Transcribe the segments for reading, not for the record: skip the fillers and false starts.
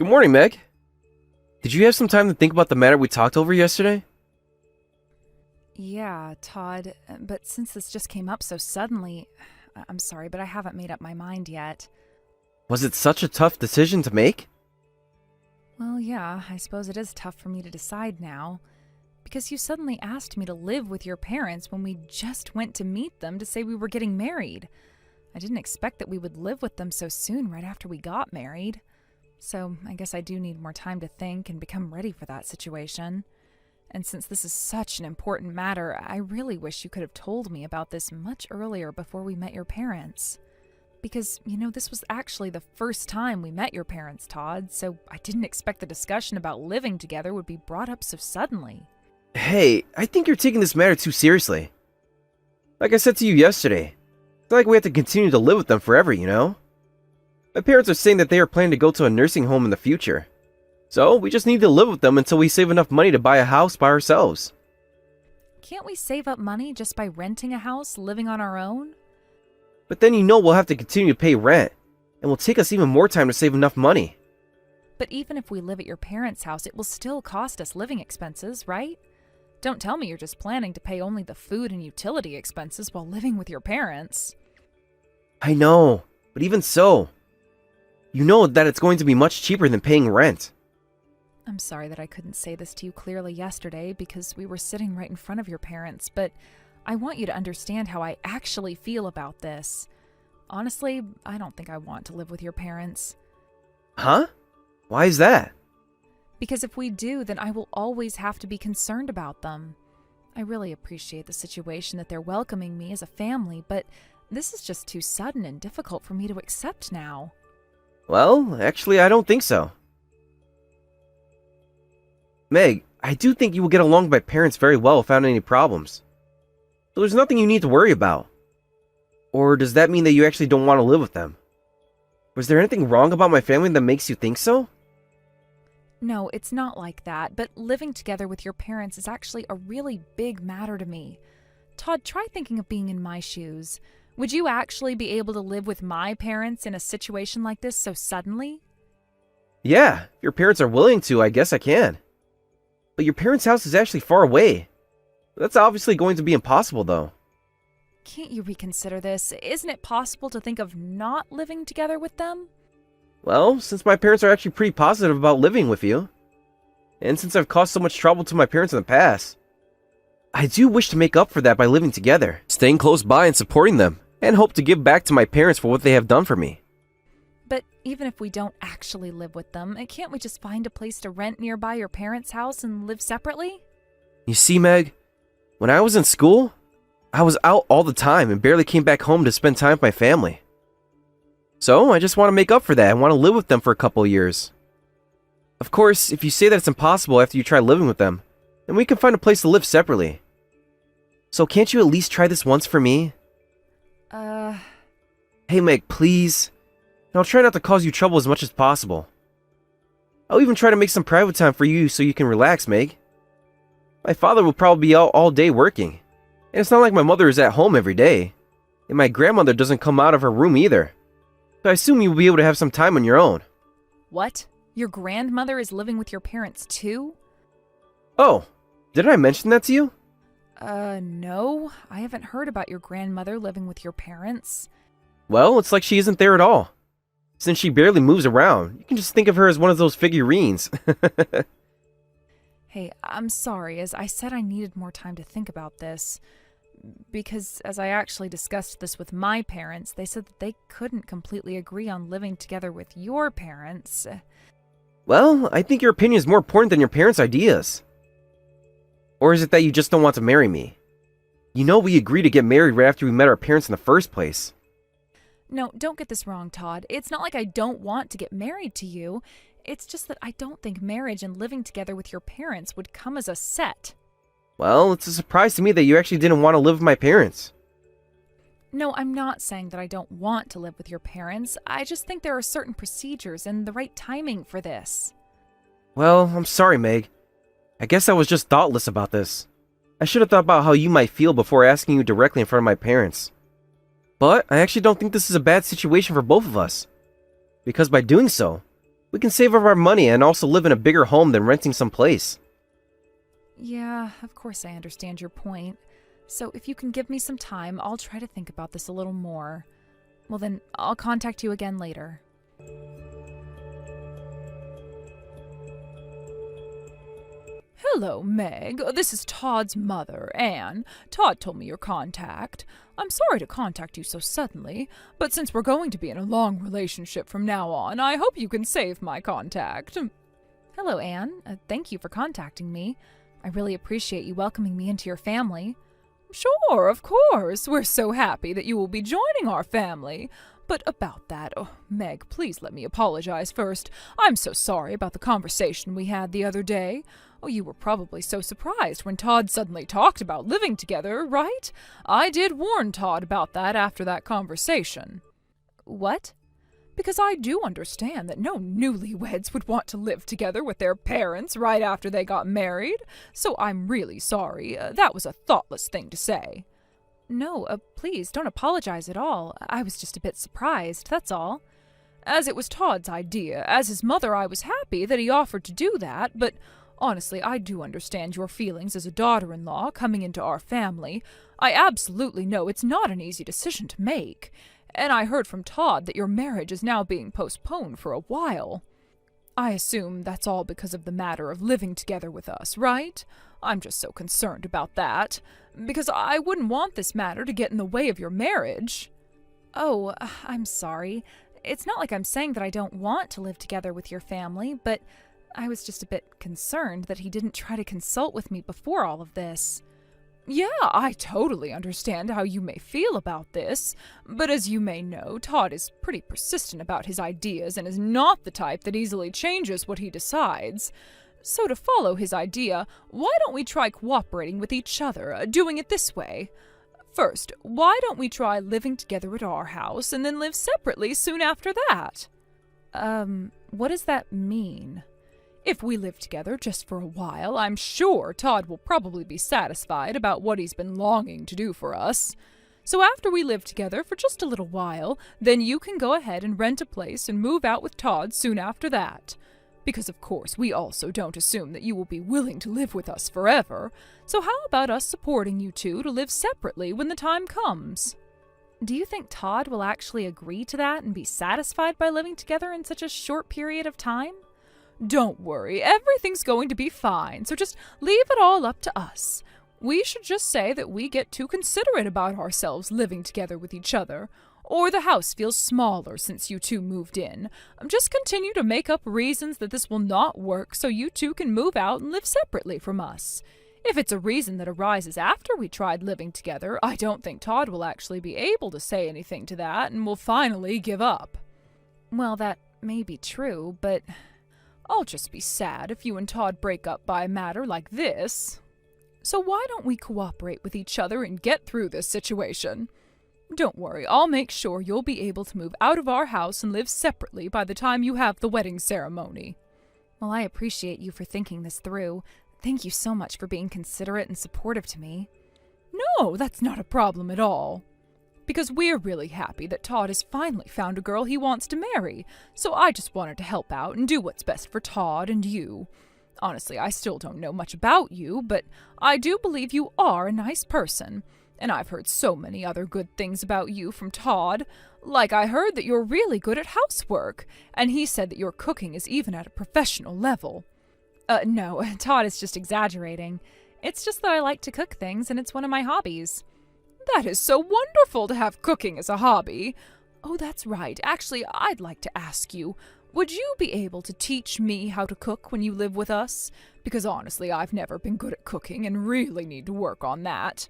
Good morning, Meg. Did you have some time to think about the matter we talked over yesterday? Yeah, Todd, but since this just came up so suddenly, I'm sorry, but I haven't made up my mind yet. Was it such a tough decision to make? Well, yeah, I suppose it is tough for me to decide now. Because you suddenly asked me to live with your parents when we just went to meet them to say we were getting married. I didn't expect that we would live with them so soon right after we got married. So I guess I do need more time to think and become ready for that situation. And since this is such an important matter, I really wish you could have told me about this much earlier before we met your parents. Because, this was actually the first time we met your parents, Todd, so I didn't expect the discussion about living together would be brought up so suddenly. Hey, I think you're taking this matter too seriously. Like I said to you yesterday, it's not like we have to continue to live with them forever, you know? My parents are saying that they are planning to go to a nursing home in the future. So, we just need to live with them until we save enough money to buy a house by ourselves. Can't we save up money just by renting a house, living on our own? But then we'll have to continue to pay rent, and will take us even more time to save enough money. But even if we live at your parents' house, it will still cost us living expenses, right? Don't tell me you're just planning to pay only the food and utility expenses while living with your parents. I know, but even so, you know that it's going to be much cheaper than paying rent. I'm sorry that I couldn't say this to you clearly yesterday because we were sitting right in front of your parents, but I want you to understand how I actually feel about this. Honestly, I don't think I want to live with your parents. Huh? Why is that? Because if we do, then I will always have to be concerned about them. I really appreciate the situation that they're welcoming me as a family, but this is just too sudden and difficult for me to accept now. Well, actually, I don't think so. Meg, I do think you will get along with my parents very well without any problems. So there's nothing you need to worry about. Or does that mean that you actually don't want to live with them? Was there anything wrong about my family that makes you think so? No, it's not like that, but living together with your parents is actually a really big matter to me. Todd, try thinking of being in my shoes. Would you actually be able to live with my parents in a situation like this so suddenly? Yeah, if your parents are willing to, I guess I can. But your parents' house is actually far away. That's obviously going to be impossible, though. Can't you reconsider this? Isn't it possible to think of not living together with them? Well, since my parents are actually pretty positive about living with you, and since I've caused so much trouble to my parents in the past, I do wish to make up for that by living together, staying close by and supporting them, and hope to give back to my parents for what they have done for me. But even if we don't actually live with them, can't we just find a place to rent nearby your parents' house and live separately? You see, Meg, when I was in school, I was out all the time and barely came back home to spend time with my family. So, I just want to make up for that and want to live with them for a couple of years. Of course, if you say that it's impossible after you try living with them, then we can find a place to live separately. So can't you at least try this once for me? Hey Meg, please. And I'll try not to cause you trouble as much as possible. I'll even try to make some private time for you so you can relax, Meg. My father will probably be out all day working. And it's not like my mother is at home every day. And my grandmother doesn't come out of her room either. So I assume you'll be able to have some time on your own. What? Your grandmother is living with your parents too? Oh, didn't I mention that to you? No. I haven't heard about your grandmother living with your parents. Well, it's like she isn't there at all. Since she barely moves around, you can just think of her as one of those figurines. Hey, I'm sorry. As I said, I needed more time to think about this. Because as I actually discussed this with my parents, they said that they couldn't completely agree on living together with your parents. Well, I think your opinion is more important than your parents' ideas. Or is it that you just don't want to marry me? You know we agreed to get married right after we met our parents in the first place. No, don't get this wrong, Todd. It's not like I don't want to get married to you. It's just that I don't think marriage and living together with your parents would come as a set. Well, it's a surprise to me that you actually didn't want to live with my parents. No, I'm not saying that I don't want to live with your parents. I just think there are certain procedures and the right timing for this. Well, I'm sorry, Meg. I guess I was just thoughtless about this. I should have thought about how you might feel before asking you directly in front of my parents. But I actually don't think this is a bad situation for both of us. Because by doing so, We can save up our money and also live in a bigger home than renting some place. Yeah, of course I understand your point. So if you can give me some time, I'll try to think about this a little more. Well then, I'll contact you again later. Hello, Meg. This is Todd's mother, Anne. Todd told me your contact. I'm sorry to contact you so suddenly, but since we're going to be in a long relationship from now on, I hope you can save my contact. Hello, Anne. Thank you for contacting me. I really appreciate you welcoming me into your family. Sure, of course. We're so happy that you will be joining our family. But about that, Meg, please let me apologize first. I'm so sorry about the conversation we had the other day. You were probably so surprised when Todd suddenly talked about living together, right? I did warn Todd about that after that conversation. What? Because I do understand that no newlyweds would want to live together with their parents right after they got married, so I'm really sorry. That was a thoughtless thing to say. No, please don't apologize at all. I was just a bit surprised, that's all. As it was Todd's idea, as his mother, I was happy that he offered to do that, but honestly, I do understand your feelings as a daughter-in-law coming into our family. I absolutely know it's not an easy decision to make. And I heard from Todd that your marriage is now being postponed for a while. I assume that's all because of the matter of living together with us, right? I'm just so concerned about that, because I wouldn't want this matter to get in the way of your marriage. Oh, I'm sorry. It's not like I'm saying that I don't want to live together with your family, but I was just a bit concerned that he didn't try to consult with me before all of this. Yeah, I totally understand how you may feel about this, but as you may know, Todd is pretty persistent about his ideas and is not the type that easily changes what he decides. So to follow his idea, why don't we try cooperating with each other, doing it this way? First, why don't we try living together at our house and then live separately soon after that? What does that mean? If we live together just for a while, I'm sure Todd will probably be satisfied about what he's been longing to do for us. So after we live together for just a little while, then you can go ahead and rent a place and move out with Todd soon after that. Because of course we also don't assume that you will be willing to live with us forever, so how about us supporting you two to live separately when the time comes? Do you think Todd will actually agree to that and be satisfied by living together in such a short period of time? Don't worry, everything's going to be fine, so just leave it all up to us. We should just say that we get too considerate about ourselves living together with each other, or the house feels smaller since you two moved in. Just continue to make up reasons that this will not work so you two can move out and live separately from us. If it's a reason that arises after we tried living together, I don't think Todd will actually be able to say anything to that and will finally give up. Well, that may be true, but I'll just be sad if you and Todd break up by a matter like this. So why don't we cooperate with each other and get through this situation? Don't worry, I'll make sure you'll be able to move out of our house and live separately by the time you have the wedding ceremony. Well, I appreciate you for thinking this through. Thank you so much for being considerate and supportive to me. No, that's not a problem at all. Because we're really happy that Todd has finally found a girl he wants to marry, so I just wanted to help out and do what's best for Todd and you. Honestly, I still don't know much about you, but I do believe you are a nice person, and I've heard so many other good things about you from Todd. Like I heard that you're really good at housework, and he said that your cooking is even at a professional level. No, Todd is just exaggerating. It's just that I like to cook things, and it's one of my hobbies. That is so wonderful to have cooking as a hobby. Oh, that's right. Actually, I'd like to ask you, would you be able to teach me how to cook when you live with us? Because honestly, I've never been good at cooking and really need to work on that.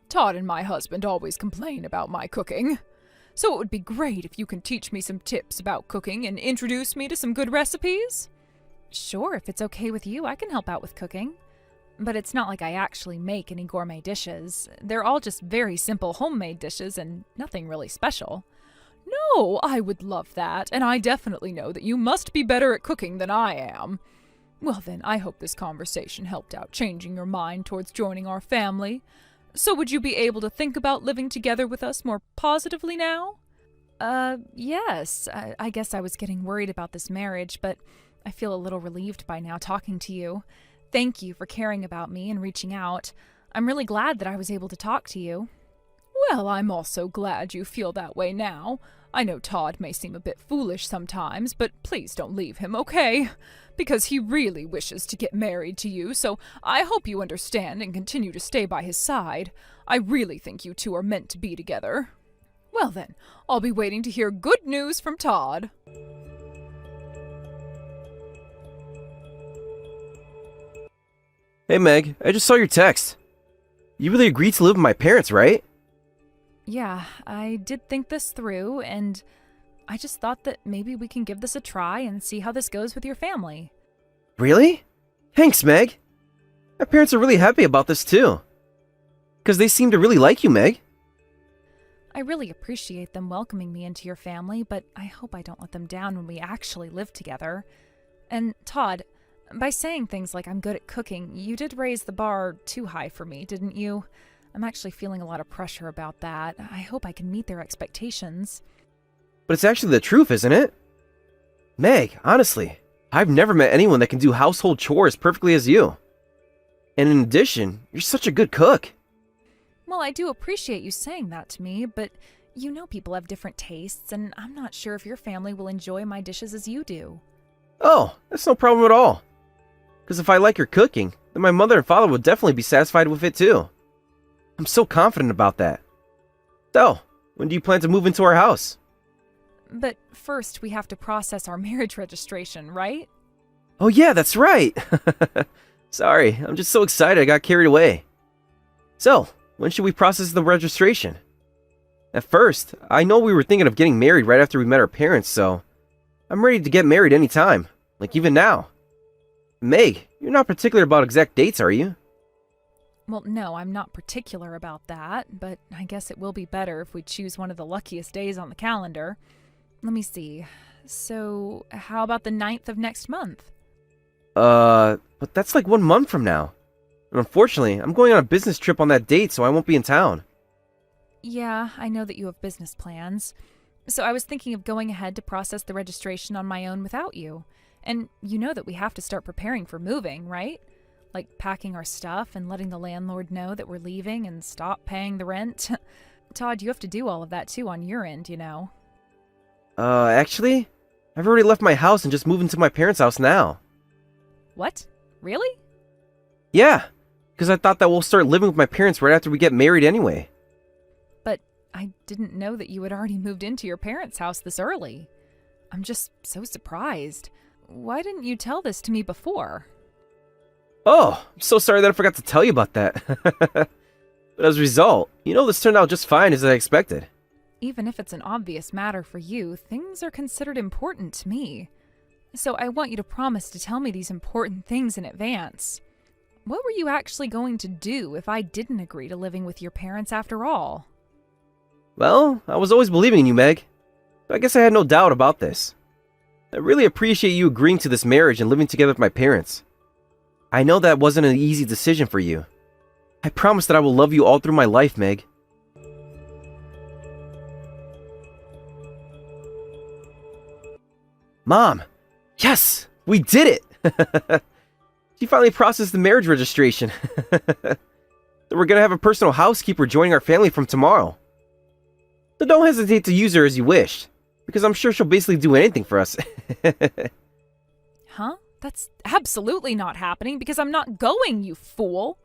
Todd and my husband always complain about my cooking. So it would be great if you can teach me some tips about cooking and introduce me to some good recipes. Sure, if it's okay with you, I can help out with cooking. But it's not like I actually make any gourmet dishes. They're all just very simple homemade dishes and nothing really special. No, I would love that, and I definitely know that you must be better at cooking than I am. Well then, I hope this conversation helped out changing your mind towards joining our family. So would you be able to think about living together with us more positively now? Yes. I guess I was getting worried about this marriage, but I feel a little relieved by now talking to you. Thank you for caring about me and reaching out. I'm really glad that I was able to talk to you. Well, I'm also glad you feel that way now. I know Todd may seem a bit foolish sometimes, but please don't leave him, okay? Because he really wishes to get married to you, so I hope you understand and continue to stay by his side. I really think you two are meant to be together. Well then, I'll be waiting to hear good news from Todd. Hey Meg, I just saw your text. You really agreed to live with my parents, right? Yeah, I did think this through, and I just thought that maybe we can give this a try and see how this goes with your family. Really? Thanks, Meg. My parents are really happy about this too. Because they seem to really like you, Meg. I really appreciate them welcoming me into your family, but I hope I don't let them down when we actually live together. And Todd, by saying things like I'm good at cooking, you did raise the bar too high for me, didn't you? I'm actually feeling a lot of pressure about that. I hope I can meet their expectations. But it's actually the truth, isn't it? Meg, honestly, I've never met anyone that can do household chores perfectly as you. And in addition, you're such a good cook. Well, I do appreciate you saying that to me, but you know people have different tastes, and I'm not sure if your family will enjoy my dishes as you do. Oh, that's no problem at all. Because if I like your cooking, then my mother and father would definitely be satisfied with it too. I'm so confident about that. So, when do you plan to move into our house? But first, we have to process our marriage registration, right? Oh yeah, that's right. Sorry, I'm just so excited I got carried away. So, when should we process the registration? At first, I know we were thinking of getting married right after we met our parents, so I'm ready to get married anytime, like even now. Meg, you're not particular about exact dates, are you? Well, no, I'm not particular about that, but I guess it will be better if we choose one of the luckiest days on the calendar. Let me see. So, how about the 9th of next month? But that's like 1 month from now. And unfortunately, I'm going on a business trip on that date, so I won't be in town. Yeah, I know that you have business plans. So I was thinking of going ahead to process the registration on my own without you. And you know that we have to start preparing for moving, right? Like packing our stuff and letting the landlord know that we're leaving and stop paying the rent. Todd, you have to do all of that too on your end, you know. Actually, I've already left my house and just moved into my parents' house now. What? Really? Yeah, because I thought that we'll start living with my parents right after we get married anyway. But I didn't know that you had already moved into your parents' house this early. I'm just so surprised. Why didn't you tell this to me before? Oh, I'm so sorry that I forgot to tell you about that. But as a result, this turned out just fine as I expected. Even if it's an obvious matter for you, things are considered important to me. So I want you to promise to tell me these important things in advance. What were you actually going to do if I didn't agree to living with your parents after all? Well, I was always believing in you, Meg. So I guess I had no doubt about this. I really appreciate you agreeing to this marriage and living together with my parents. I know that wasn't an easy decision for you. I promise that I will love you all through my life, Meg. Mom! Yes! We did it! She finally processed the marriage registration. So we're gonna have a personal housekeeper joining our family from tomorrow. So don't hesitate to use her as you wish, because I'm sure she'll basically do anything for us. Huh? That's absolutely not happening because I'm not going, you fool!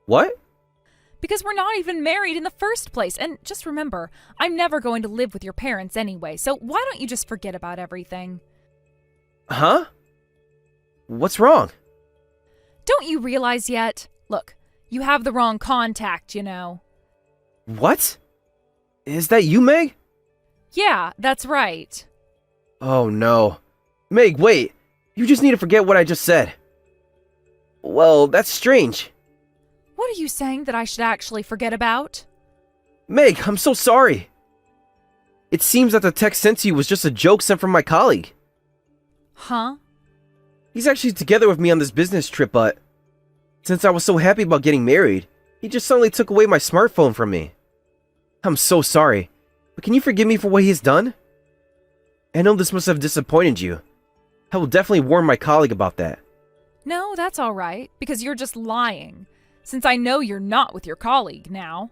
What? Because we're not even married in the first place, and just remember, I'm never going to live with your parents anyway, so why don't you just forget about everything? Huh? What's wrong? Don't you realize yet? Look, you have the wrong contact, you know. What? Is that you, Meg? Yeah, that's right. Oh no. Meg, wait. You just need to forget what I just said. Well, that's strange. What are you saying that I should actually forget about? Meg, I'm so sorry. It seems that the text sent to you was just a joke sent from my colleague. Huh? He's actually together with me on this business trip, but since I was so happy about getting married, he just suddenly took away my smartphone from me. I'm so sorry. But can you forgive me for what he has done? I know this must have disappointed you. I will definitely warn my colleague about that. No, that's all right, because you're just lying, since I know you're not with your colleague now.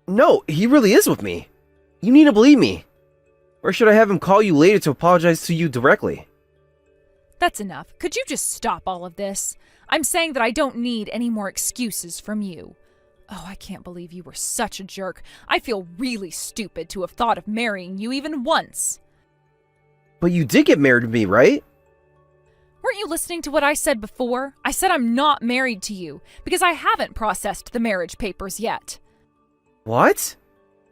No, he really is with me. You need to believe me. Or should I have him call you later to apologize to you directly? That's enough. Could you just stop all of this? I'm saying that I don't need any more excuses from you. Oh, I can't believe you were such a jerk. I feel really stupid to have thought of marrying you even once. But you did get married to me, right? Weren't you listening to what I said before? I said I'm not married to you because I haven't processed the marriage papers yet. What?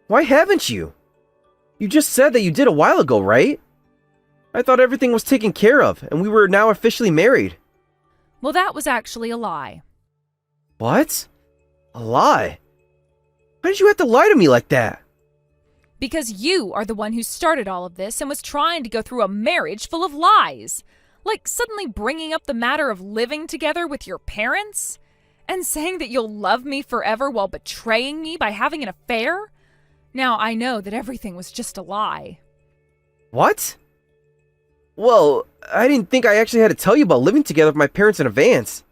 Why haven't you? You just said that you did a while ago, right? I thought everything was taken care of and we were now officially married. Well, that was actually a lie. What? A lie? Why did you have to lie to me like that? Because you are the one who started all of this and was trying to go through a marriage full of lies. Like suddenly bringing up the matter of living together with your parents? And saying that you'll love me forever while betraying me by having an affair? Now I know that everything was just a lie. What? Well, I didn't think I actually had to tell you about living together with my parents in advance.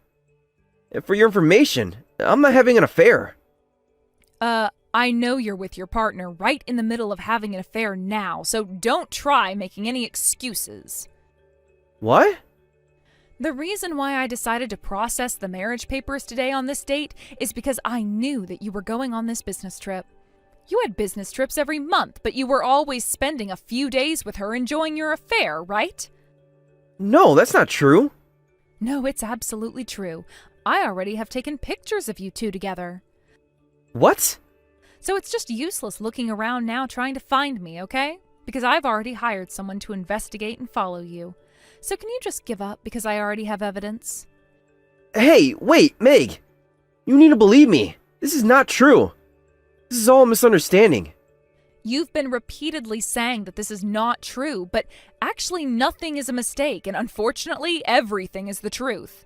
And for your information, I'm not having an affair. I know you're with your partner right in the middle of having an affair now, so don't try making any excuses. What? The reason why I decided to process the marriage papers today on this date is because I knew that you were going on this business trip. You had business trips every month, but you were always spending a few days with her enjoying your affair, right? No, that's not true. No, it's absolutely true. I already have taken pictures of you two together. What? So it's just useless looking around now trying to find me, okay? Because I've already hired someone to investigate and follow you. So can you just give up because I already have evidence? Hey, wait, Meg. You need to believe me. This is not true. This is all a misunderstanding. You've been repeatedly saying that this is not true, but actually nothing is a mistake, and unfortunately, everything is the truth.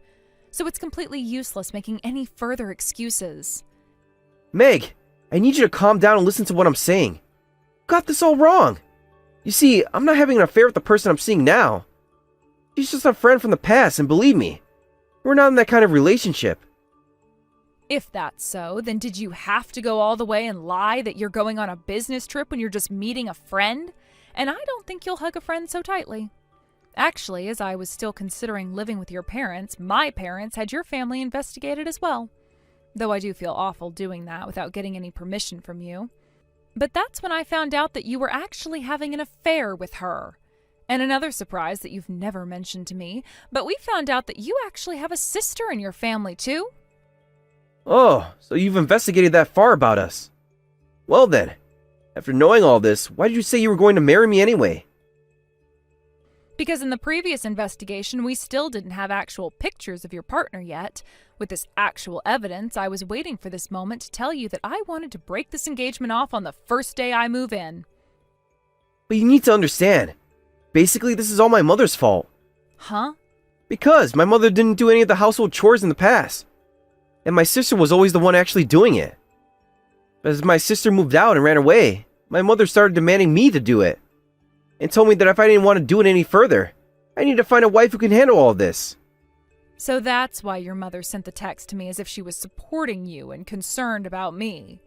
So it's completely useless making any further excuses. Meg, I need you to calm down and listen to what I'm saying. You got this all wrong. You see, I'm not having an affair with the person I'm seeing now. She's just a friend from the past, and believe me, we're not in that kind of relationship. If that's so, then did you have to go all the way and lie that you're going on a business trip when you're just meeting a friend? And I don't think you'll hug a friend so tightly. Actually, as I was still considering living with your parents, my parents had your family investigated as well. Though I do feel awful doing that without getting any permission from you. But that's when I found out that you were actually having an affair with her. And another surprise that you've never mentioned to me, but we found out that you actually have a sister in your family too. Oh, so you've investigated that far about us. Well then, after knowing all this, why did you say you were going to marry me anyway? Because in the previous investigation, we still didn't have actual pictures of your partner yet. With this actual evidence, I was waiting for this moment to tell you that I wanted to break this engagement off on the first day I move in. But you need to understand. Basically, this is all my mother's fault. Huh? Because my mother didn't do any of the household chores in the past. And my sister was always the one actually doing it. But as my sister moved out and ran away, my mother started demanding me to do it. And told me that if I didn't want to do it any further, I need to find a wife who can handle all of this. So that's why your mother sent the text to me as if she was supporting you and concerned about me.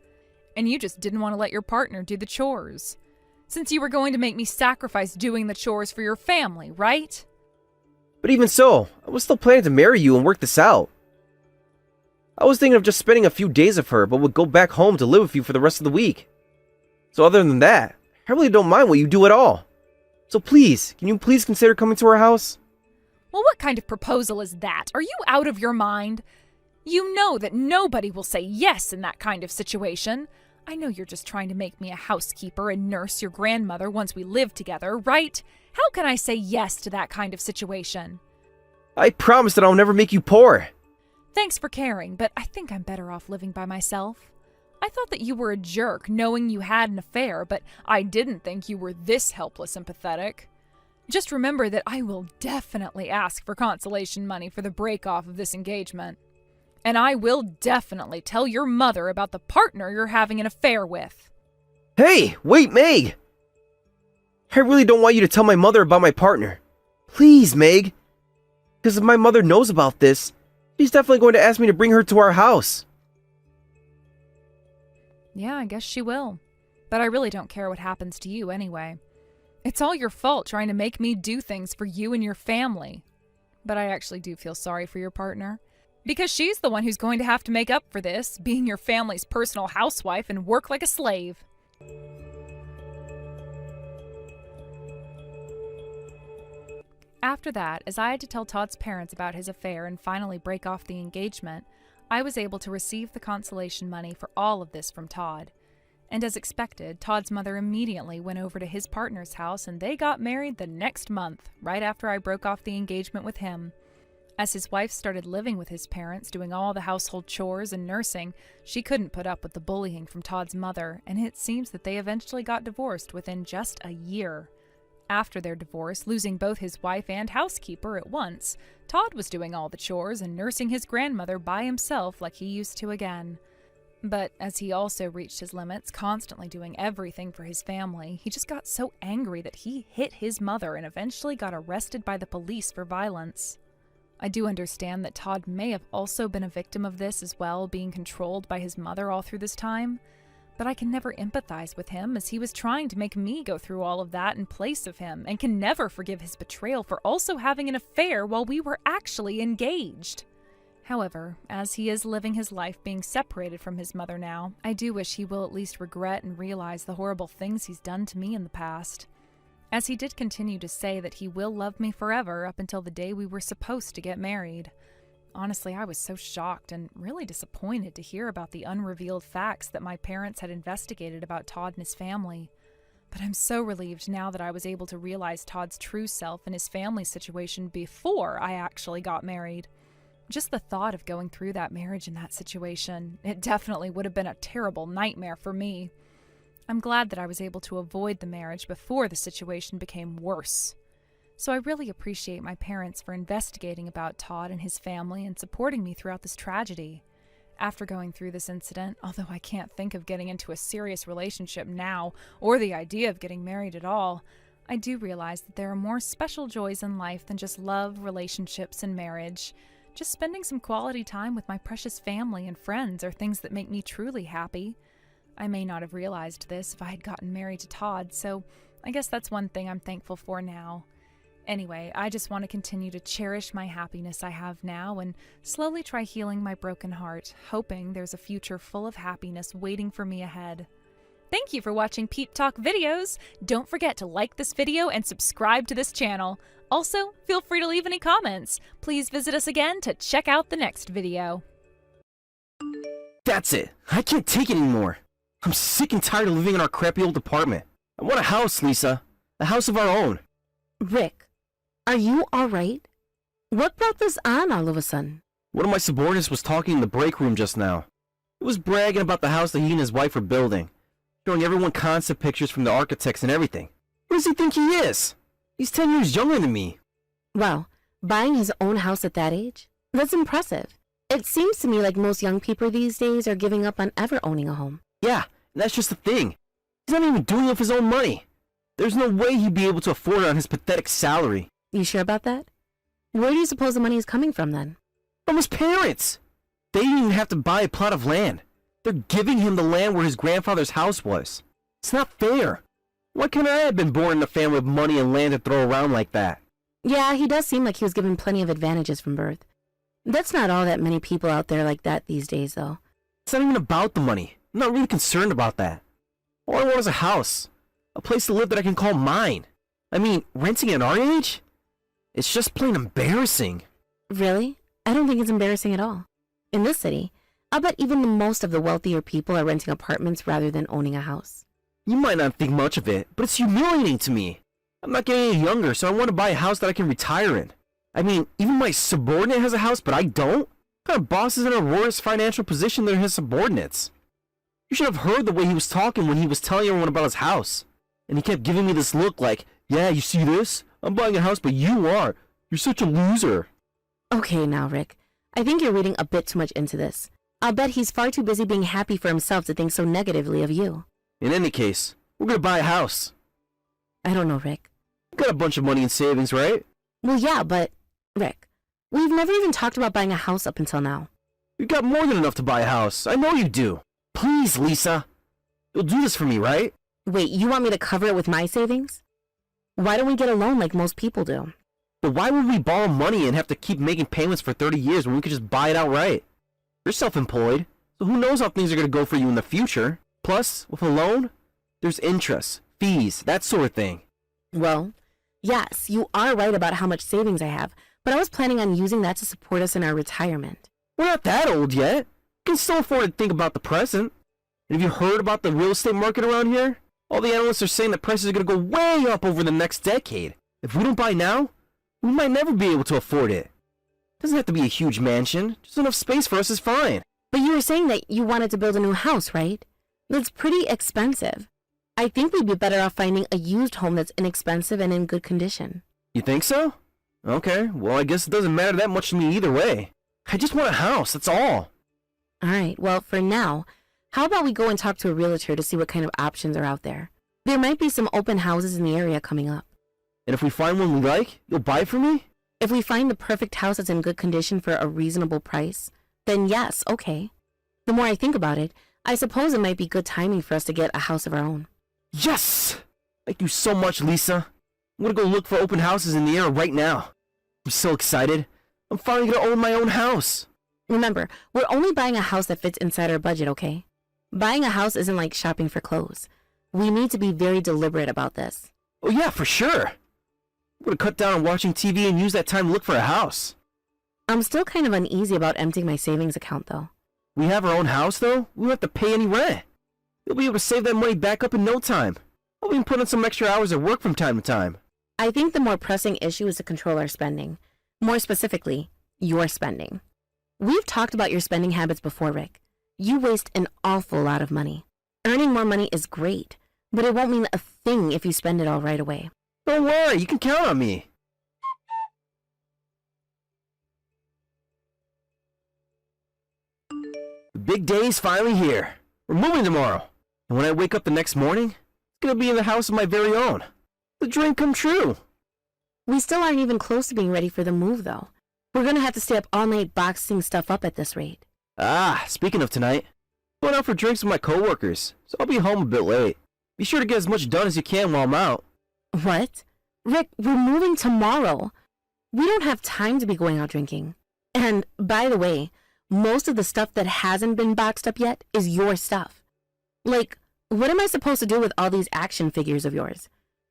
And you just didn't want to let your partner do the chores. Since you were going to make me sacrifice doing the chores for your family, right? But even so, I was still planning to marry you and work this out. I was thinking of just spending a few days with her, but would go back home to live with you for the rest of the week. So other than that, I really don't mind what you do at all. So please, can you please consider coming to our house? Well, what kind of proposal is that? Are you out of your mind? You know that nobody will say yes in that kind of situation. I know you're just trying to make me a housekeeper and nurse your grandmother once we live together, right? How can I say yes to that kind of situation? I promise that I'll never make you poor. Thanks for caring, but I think I'm better off living by myself. I thought that you were a jerk knowing you had an affair, but I didn't think you were this helpless and pathetic. Just remember that I will definitely ask for consolation money for the break-off of this engagement. And I will definitely tell your mother about the partner you're having an affair with. Hey, wait, Meg! I really don't want you to tell my mother about my partner. Please, Meg. Because if my mother knows about this, she's definitely going to ask me to bring her to our house. Yeah, I guess she will. But I really don't care what happens to you anyway. It's all your fault trying to make me do things for you and your family. But I actually do feel sorry for your partner. Because she's the one who's going to have to make up for this, being your family's personal housewife and work like a slave. After that, as I had to tell Todd's parents about his affair and finally break off the engagement, I was able to receive the consolation money for all of this from Todd. And as expected, Todd's mother immediately went over to his partner's house and they got married the next month, right after I broke off the engagement with him. As his wife started living with his parents, doing all the household chores and nursing, she couldn't put up with the bullying from Todd's mother, and it seems that they eventually got divorced within just a year. After their divorce, losing both his wife and housekeeper at once, Todd was doing all the chores and nursing his grandmother by himself like he used to again. But as he also reached his limits, constantly doing everything for his family, he just got so angry that he hit his mother and eventually got arrested by the police for violence. I do understand that Todd may have also been a victim of this as well, being controlled by his mother all through this time. But I can never empathize with him as he was trying to make me go through all of that in place of him and can never forgive his betrayal for also having an affair while we were actually engaged. However, as he is living his life being separated from his mother now, I do wish he will at least regret and realize the horrible things he's done to me in the past. As he did continue to say that he will love me forever up until the day we were supposed to get married. Honestly, I was so shocked and really disappointed to hear about the unrevealed facts that my parents had investigated about Todd and his family. But I'm so relieved now that I was able to realize Todd's true self and his family's situation before I actually got married. Just the thought of going through that marriage in that situation, it definitely would have been a terrible nightmare for me. I'm glad that I was able to avoid the marriage before the situation became worse. So I really appreciate my parents for investigating about Todd and his family and supporting me throughout this tragedy. After going through this incident, although I can't think of getting into a serious relationship now or the idea of getting married at all, I do realize that there are more special joys in life than just love, relationships, and marriage. Just spending some quality time with my precious family and friends are things that make me truly happy. I may not have realized this if I had gotten married to Todd, so I guess that's one thing I'm thankful for now. Anyway, I just want to continue to cherish my happiness I have now and slowly try healing my broken heart, hoping there's a future full of happiness waiting for me ahead. Thank you for watching Peep Talk videos. Don't forget to like this video and subscribe to this channel. Also, feel free to leave any comments. Please visit us again to check out the next video. That's it. I can't take it anymore. I'm sick and tired of living in our crappy old apartment. I want a house, Lisa. A house of our own. Rick, are you alright? What brought this on all of a sudden? One of my subordinates was talking in the break room just now. He was bragging about the house that he and his wife are building, showing everyone concept pictures from the architects and everything. What does he think he is? He's 10 years younger than me. Well, buying his own house at that age? That's impressive. It seems to me like most young people these days are giving up on ever owning a home. Yeah, and that's just the thing. He's not even doing it with his own money. There's no way he'd be able to afford it on his pathetic salary. You sure about that? Where do you suppose the money is coming from then? From his parents. They didn't even have to buy a plot of land. They're giving him the land where his grandfather's house was. It's not fair. Why couldn't I have been born in a family with money and land to throw around like that? Yeah, he does seem like he was given plenty of advantages from birth. That's not all that many people out there like that these days, though. It's not even about the money. I'm not really concerned about that. All I want is a house. A place to live that I can call mine. I mean, renting at our age? It's just plain embarrassing. Really? I don't think it's embarrassing at all. In this city, I'll bet even the most of the wealthier people are renting apartments rather than owning a house. You might not think much of it, but it's humiliating to me. I'm not getting any younger, so I want to buy a house that I can retire in. I mean, even my subordinate has a house, but I don't? What kind of boss is in a worse financial position than his subordinates? You should have heard the way he was talking when he was telling everyone about his house. And he kept giving me this look like, yeah, you see this? I'm buying a house, but you are. You're such a loser. Okay now, Rick. I think you're reading a bit too much into this. I'll bet he's far too busy being happy for himself to think so negatively of you. In any case, we're gonna buy a house. I don't know, Rick. You got a bunch of money in savings, right? Well, yeah, but, Rick, we've never even talked about buying a house up until now. You got more than enough to buy a house. I know you do. Please, Lisa. You'll do this for me, right? Wait, you want me to cover it with my savings? Why don't we get a loan like most people do? But why would we borrow money and have to keep making payments for 30 years when we could just buy it outright? You're self-employed, so who knows how things are going to go for you in the future? Plus, with a loan, there's interest, fees, that sort of thing. Well, yes, you are right about how much savings I have, but I was planning on using that to support us in our retirement. We're not that old yet. We can still afford to think about the present. And have you heard about the real estate market around here? All the analysts are saying that prices are going to go way up over the next decade. If we don't buy now, we might never be able to afford it. Doesn't have to be a huge mansion. Just enough space for us is fine. But you were saying that you wanted to build a new house, right? That's pretty expensive. I think we'd be better off finding a used home that's inexpensive and in good condition. You think so? Okay, well I guess it doesn't matter that much to me either way. I just want a house, that's all. Alright, well for now, how about we go and talk to a realtor to see what kind of options are out there? There might be some open houses in the area coming up. And if we find one we like, you'll buy it for me? If we find the perfect house that's in good condition for a reasonable price, then yes, okay. The more I think about it, I suppose it might be good timing for us to get a house of our own. Yes! Thank you so much, Lisa. I'm gonna go look for open houses in the area right now. I'm so excited. I'm finally gonna own my own house. Remember, we're only buying a house that fits inside our budget, okay? Buying a house isn't like shopping for clothes. We need to be very deliberate about this. Oh yeah, for sure. I'm gonna cut down on watching TV and use that time to look for a house. I'm still kind of uneasy about emptying my savings account, though. We have our own house, though. We don't have to pay any rent. You'll be able to save that money back up in no time. I'll even put in some extra hours at work from time to time. I think the more pressing issue is to control our spending. More specifically, your spending. We've talked about your spending habits before, Rick. You waste an awful lot of money. Earning more money is great, but it won't mean a thing if you spend it all right away. Don't worry, you can count on me. The big day's finally here. We're moving tomorrow. And when I wake up the next morning, it's gonna be in the house of my very own. The dream come true. We still aren't even close to being ready for the move, though. We're gonna have to stay up all night boxing stuff up at this rate. Ah, speaking of tonight, going out for drinks with my coworkers, so I'll be home a bit late. Be sure to get as much done as you can while I'm out. What? Rick, we're moving tomorrow. We don't have time to be going out drinking. And, by the way, most of the stuff that hasn't been boxed up yet is your stuff. Like, what am I supposed to do with all these action figures of yours?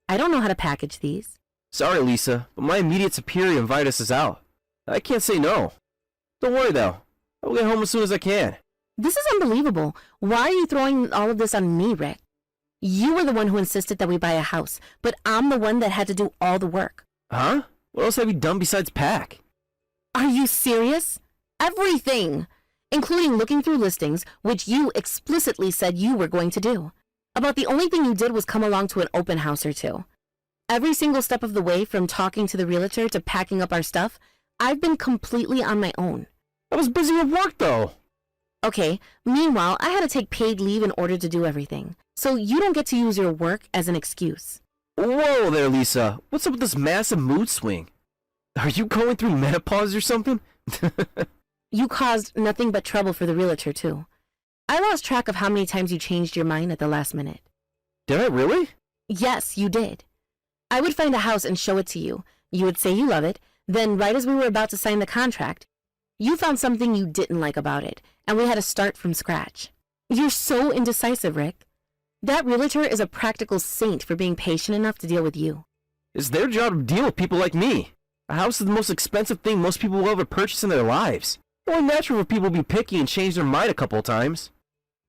I don't know how to package these. Sorry, Lisa, but my immediate superior invited us out. I can't say no. Don't worry, though. I'll get home as soon as I can. This is unbelievable. Why are you throwing all of this on me, Rick? You were the one who insisted that we buy a house, but I'm the one that had to do all the work. Huh? What else have you done besides pack? Are you serious? Everything! Including looking through listings, which you explicitly said you were going to do. About the only thing you did was come along to an open house or two. Every single step of the way, from talking to the realtor to packing up our stuff, I've been completely on my own. I was busy with work, though. Okay, meanwhile, I had to take paid leave in order to do everything. So you don't get to use your work as an excuse. Whoa there, Lisa. What's up with this massive mood swing? Are you going through menopause or something? You caused nothing but trouble for the realtor, too. I lost track of how many times you changed your mind at the last minute. Did I really? Yes, you did. I would find a house and show it to you. You would say you love it. Then, right as we were about to sign the contract, you found something you didn't like about it, and we had to start from scratch. You're so indecisive, Rick. That realtor is a practical saint for being patient enough to deal with you. It's their job to deal with people like me. A house is the most expensive thing most people will ever purchase in their lives. It's only natural for people to be picky and change their mind a couple of times.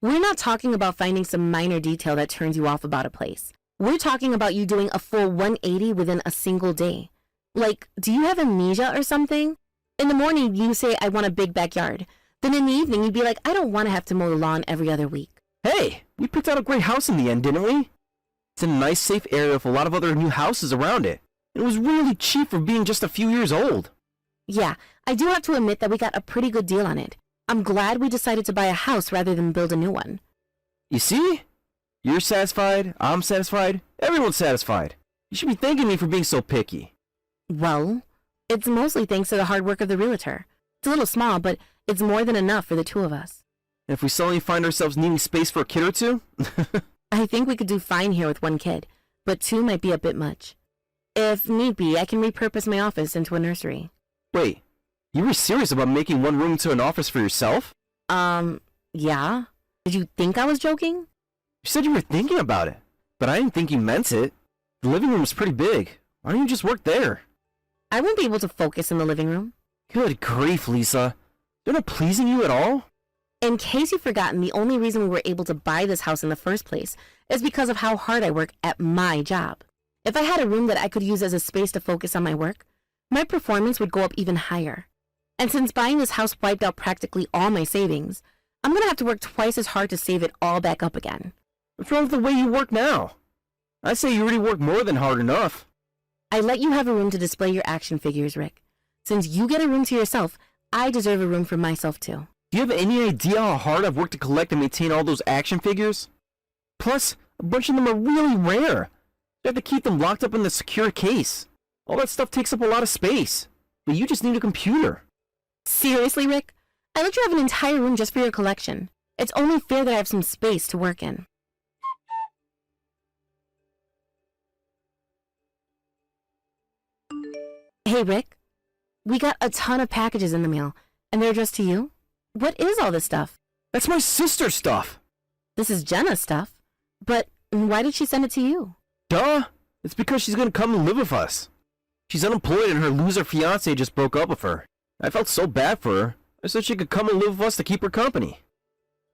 We're not talking about finding some minor detail that turns you off about a place. We're talking about you doing a full 180 within a single day. Like, do you have amnesia or something? In the morning, you say, I want a big backyard. Then in the evening, you'd be like, I don't want to have to mow the lawn every other week. Hey, we picked out a great house in the end, didn't we? It's in a nice, safe area with a lot of other new houses around it. It was really cheap for being just a few years old. Yeah, I do have to admit that we got a pretty good deal on it. I'm glad we decided to buy a house rather than build a new one. You see? You're satisfied, I'm satisfied, everyone's satisfied. You should be thanking me for being so picky. Well, it's mostly thanks to the hard work of the realtor. It's a little small, but it's more than enough for the two of us. And if we suddenly find ourselves needing space for a kid or two? I think we could do fine here with one kid, but two might be a bit much. If need be, I can repurpose my office into a nursery. Wait, you were serious about making one room into an office for yourself? Yeah? Did you think I was joking? You said you were thinking about it, but I didn't think you meant it. The living room is pretty big. Why don't you just work there? I won't be able to focus in the living room. Good grief, Lisa. They're not pleasing you at all? In case you've forgotten, the only reason we were able to buy this house in the first place is because of how hard I work at my job. If I had a room that I could use as a space to focus on my work, my performance would go up even higher. And since buying this house wiped out practically all my savings, I'm gonna have to work twice as hard to save it all back up again. What's wrong with the way you work now? I say you already work more than hard enough. I let you have a room to display your action figures, Rick. Since you get a room to yourself, I deserve a room for myself too. Do you have any idea how hard I've worked to collect and maintain all those action figures? Plus, a bunch of them are really rare. You have to keep them locked up in the secure case. All that stuff takes up a lot of space. But you just need a computer. Seriously, Rick? I let you have an entire room just for your collection. It's only fair that I have some space to work in. Hey, Rick. We got a ton of packages in the mail, and they're addressed to you? What is all this stuff? That's my sister's stuff. This is Jenna's stuff. But why did she send it to you? Duh! It's because she's gonna come and live with us. She's unemployed and her loser fiancé just broke up with her. I felt so bad for her. I said she could come and live with us to keep her company.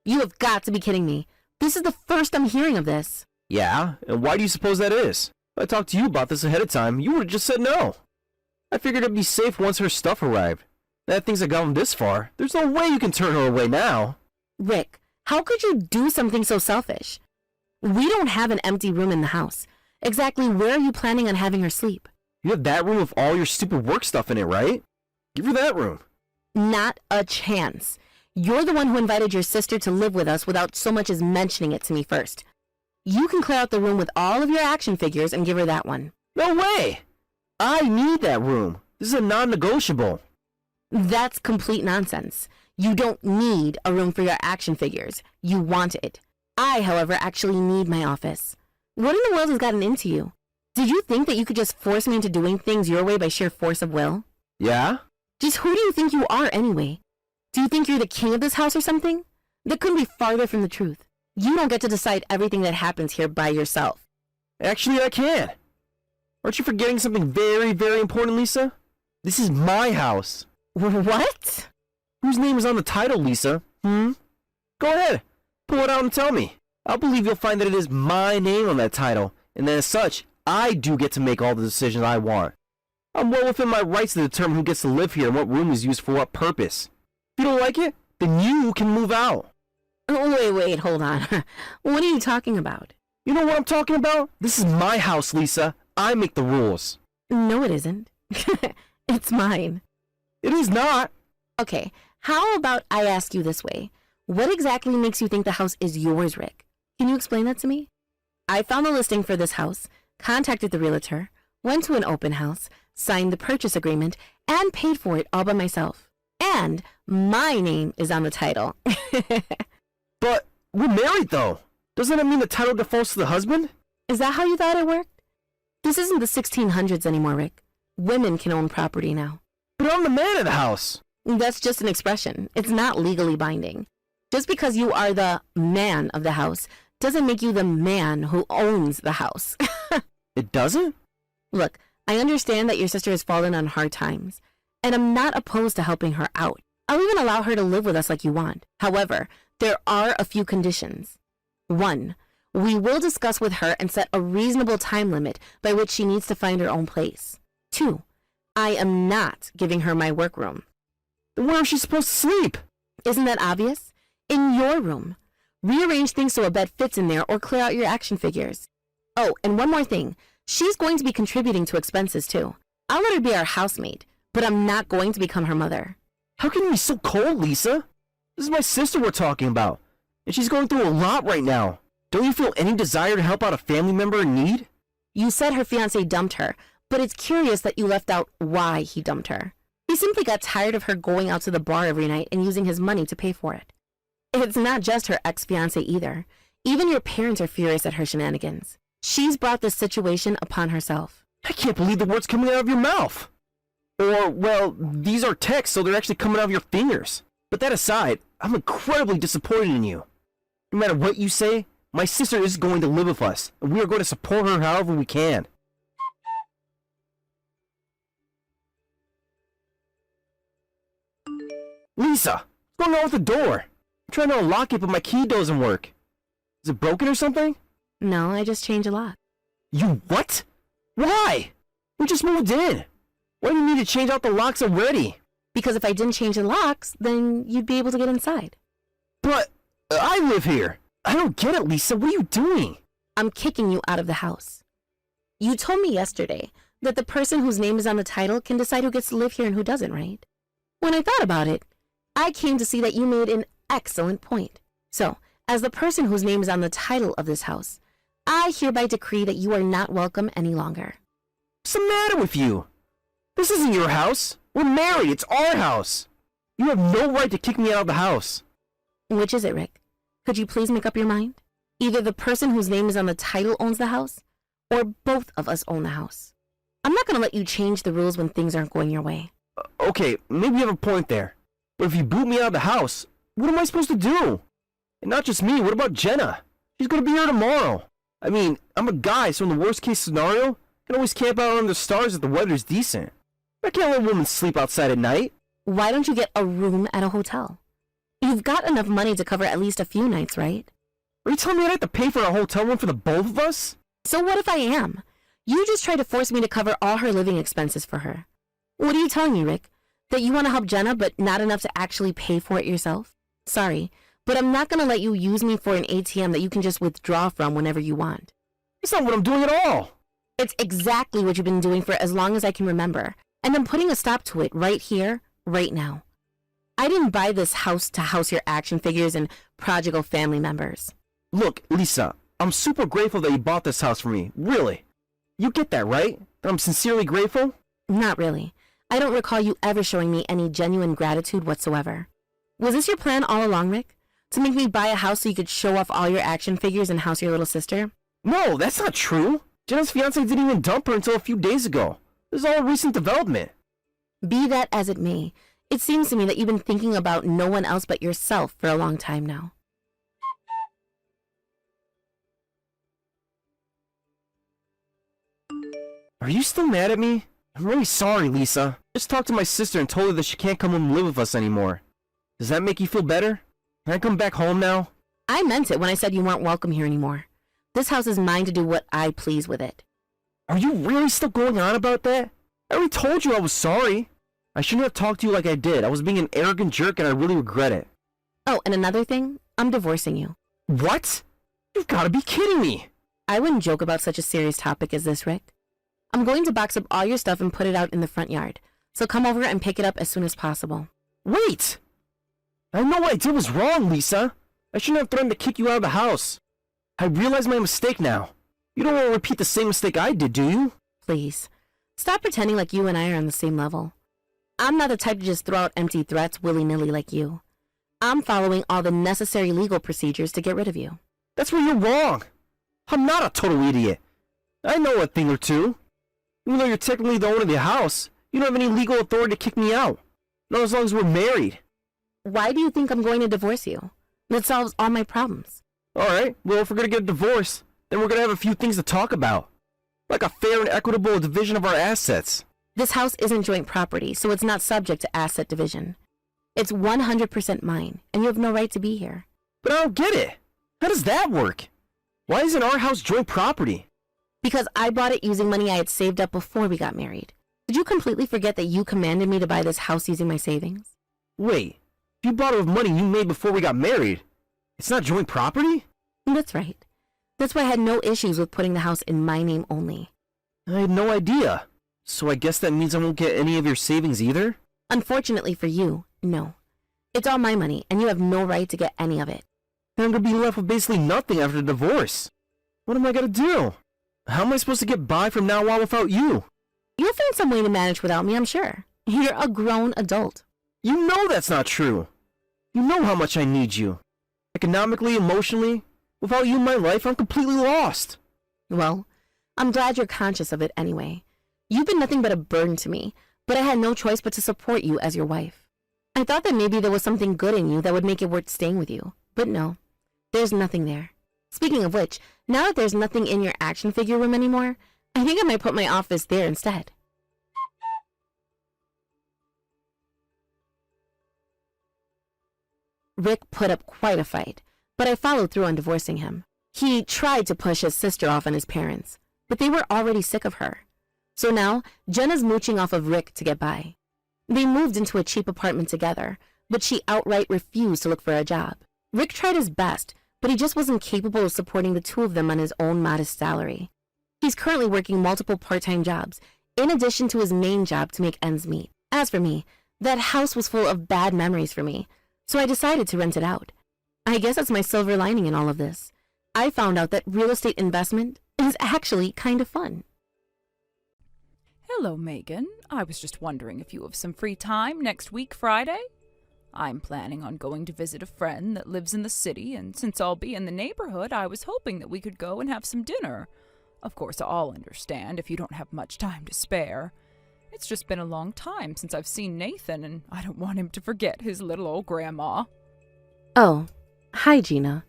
You have got to be kidding me. This is the first I'm hearing of this. Yeah? And why do you suppose that is? If I talked to you about this ahead of time, you would've just said no. I figured it'd be safe once her stuff arrived. Now that things have gone this far, there's no way you can turn her away now. Rick, how could you do something so selfish? We don't have an empty room in the house. Exactly where are you planning on having her sleep? You have that room with all your stupid work stuff in it, right? Give her that room. Not a chance. You're the one who invited your sister to live with us without so much as mentioning it to me first. You can clear out the room with all of your action figures and give her that one. No way! I need that room. This is a non-negotiable. That's complete nonsense. You don't need a room for your action figures. You want it. I, however, actually need my office. What in the world has gotten into you? Did you think that you could just force me into doing things your way by sheer force of will? Yeah? Just who do you think you are anyway? Do you think you're the king of this house or something? That couldn't be farther from the truth. You don't get to decide everything that happens here by yourself. Actually, I can. Aren't you forgetting something very, very important, Lisa? This is my house. What? Whose name is on the title, Lisa? Go ahead. Pull it out and tell me. I'll believe you'll find that it is my name on that title, and that as such, I do get to make all the decisions I want. I'm well within my rights to determine who gets to live here and what room is used for what purpose. If you don't like it, then you can move out. Oh, wait, hold on. What are you talking about? You know what I'm talking about? This is my house, Lisa. I make the rules. No, it isn't. It's mine. It is not. Okay, how about I ask you this way? What exactly makes you think the house is yours, Rick? Can you explain that to me? I found the listing for this house, contacted the realtor, went to an open house, signed the purchase agreement, and paid for it all by myself. And my name is on the title. But we're married, though. Doesn't that mean the title defaults to the husband? Is that how you thought it worked? This isn't the 1600s anymore, Rick. Women can own property now. But I'm the man of the house. That's just an expression. It's not legally binding. Just because you are the man of the house doesn't make you the man who owns the house. It doesn't? Look, I understand that your sister has fallen on hard times, and I'm not opposed to helping her out. I'll even allow her to live with us like you want. However, there are a few conditions. 1, we will discuss with her and set a reasonable time limit by which she needs to find her own place. 2, I am not giving her my workroom. Then where is she supposed to sleep? Isn't that obvious? In your room. Rearrange things so a bed fits in there or clear out your action figures. Oh, and one more thing. She's going to be contributing to expenses too. I'll let her be our housemaid, but I'm not going to become her mother. How can you be so cold, Lisa? This is my sister we're talking about, and she's going through a lot right now. Don't you feel any desire to help out a family member in need? You said her fiancé dumped her, but it's curious that you left out why he dumped her. He simply got tired of her going out to the bar every night and using his money to pay for it. It's not just her ex-fiancé either. Even your parents are furious at her shenanigans. She's brought this situation upon herself. I can't believe the words coming out of your mouth. Or, well, these are texts, so they're actually coming out of your fingers. But that aside, I'm incredibly disappointed in you. No matter what you say, my sister is going to live with us, and we are going to support her however we can. Lisa, what's going on with the door? I'm trying to unlock it, but my key doesn't work. Is it broken or something? No, I just changed a lock. You what? Why? We just moved in. Why do you need to change out the locks already? Because if I didn't change the locks, then you'd be able to get inside. But I live here. I don't get it, Lisa. What are you doing? I'm kicking you out of the house. You told me yesterday that the person whose name is on the title can decide who gets to live here and who doesn't, right? When I thought about it, I came to see that you made an excellent point. So, as the person whose name is on the title of this house, I hereby decree that you are not welcome any longer. What's the matter with you? This isn't your house. We're married. It's our house. You have no right to kick me out of the house. Which is it, Rick? Could you please make up your mind? Either the person whose name is on the title owns the house, or both of us own the house. I'm not going to let you change the rules when things aren't going your way. Okay, maybe you have a point there. But if you boot me out of the house, what am I supposed to do? And not just me, what about Jenna? She's going to be here tomorrow. I mean, I'm a guy, so in the worst case scenario, I can always camp out under the stars if the weather's decent. I can't let women sleep outside at night. Why don't you get a room at a hotel? You've got enough money to cover at least a few nights, right? Are you telling me I'd have to pay for a hotel room for the both of us? So what if I am? You just tried to force me to cover all her living expenses for her. What are you telling me, Rick? That you want to help Jenna, but not enough to actually pay for it yourself? Sorry, but I'm not going to let you use me for an ATM that you can just withdraw from whenever you want. That's not what I'm doing at all. It's exactly what you've been doing for as long as I can remember, and I'm putting a stop to it right here, right now. I didn't buy this house to house your action figures and prodigal family members. Look, Lisa, I'm super grateful that you bought this house for me. Really. You get that, right? That I'm sincerely grateful? Not really. I don't recall you ever showing me any genuine gratitude whatsoever. Was this your plan all along, Rick? To make me buy a house so you could show off all your action figures and house your little sister? No, that's not true. Jenna's fiance didn't even dump her until a few days ago. This is all a recent development. Be that as it may, it seems to me that you've been thinking about no one else but yourself for a long time now. Are you still mad at me? I'm really sorry, Lisa. Just talked to my sister and told her that she can't come home and live with us anymore. Does that make you feel better? Can I come back home now? I meant it when I said you weren't welcome here anymore. This house is mine to do what I please with it. Are you really still going on about that? I already told you I was sorry. I shouldn't have talked to you like I did. I was being an arrogant jerk and I really regret it. Oh, and another thing, I'm divorcing you. What? You've got to be kidding me. I wouldn't joke about such a serious topic as this, Rick. I'm going to box up all your stuff and put it out in the front yard, so come over and pick it up as soon as possible. Wait! I know what I did was wrong, Lisa. I shouldn't have threatened to kick you out of the house. I realize my mistake now. You don't want to repeat the same mistake I did, do you? Please, stop pretending like you and I are on the same level. I'm not the type to just throw out empty threats willy-nilly like you. I'm following all the necessary legal procedures to get rid of you. That's where you're wrong. I'm not a total idiot. I know a thing or two. Even though you're technically the owner of the house, you don't have any legal authority to kick me out. Not as long as we're married. Why do you think I'm going to divorce you? That solves all my problems. Alright, well if we're gonna get a divorce, then we're gonna have a few things to talk about. Like a fair and equitable division of our assets. This house isn't joint property, so it's not subject to asset division. It's 100% mine, and you have no right to be here. But I don't get it. How does that work? Why isn't our house joint property? Because I bought it using money I had saved up before we got married. Did you completely forget that you commanded me to buy this house using my savings? Wait, if you bought it with money you made before we got married, it's not joint property? That's right. That's why I had no issues with putting the house in my name only. I had no idea. So I guess that means I won't get any of your savings either? Unfortunately for you, no. It's all my money, and you have no right to get any of it. Then I'm gonna be left with basically nothing after the divorce. What am I gonna do? How am I supposed to get by from now on without you? You'll find some way to manage without me, I'm sure. You're a grown adult. You know that's not true. You know how much I need you. Economically, emotionally. Without you in my life, I'm completely lost. Well, I'm glad you're conscious of it anyway. You've been nothing but a burden to me, but I had no choice but to support you as your wife. I thought that maybe there was something good in you that would make it worth staying with you, but no, there's nothing there. Speaking of which, now that there's nothing in your action figure room anymore, I think I might put my office there instead. Rick put up quite a fight, but I followed through on divorcing him. He tried to push his sister off on his parents, but they were already sick of her. So now, Jenna's mooching off of Rick to get by. They moved into a cheap apartment together, but she outright refused to look for a job. Rick tried his best, but he just wasn't capable of supporting the two of them on his own modest salary. He's currently working multiple part-time jobs, in addition to his main job to make ends meet. As for me, that house was full of bad memories for me, so I decided to rent it out. I guess that's my silver lining in all of this. I found out that real estate investment is actually kind of fun. Hello, Megan. I was just wondering if you have some free time next week, Friday? I'm planning on going to visit a friend that lives in the city, and since I'll be in the neighborhood, I was hoping that we could go and have some dinner. Of course, I'll understand if you don't have much time to spare. It's just been a long time since I've seen Nathan, and I don't want him to forget his little old grandma. Oh, hi, Gina.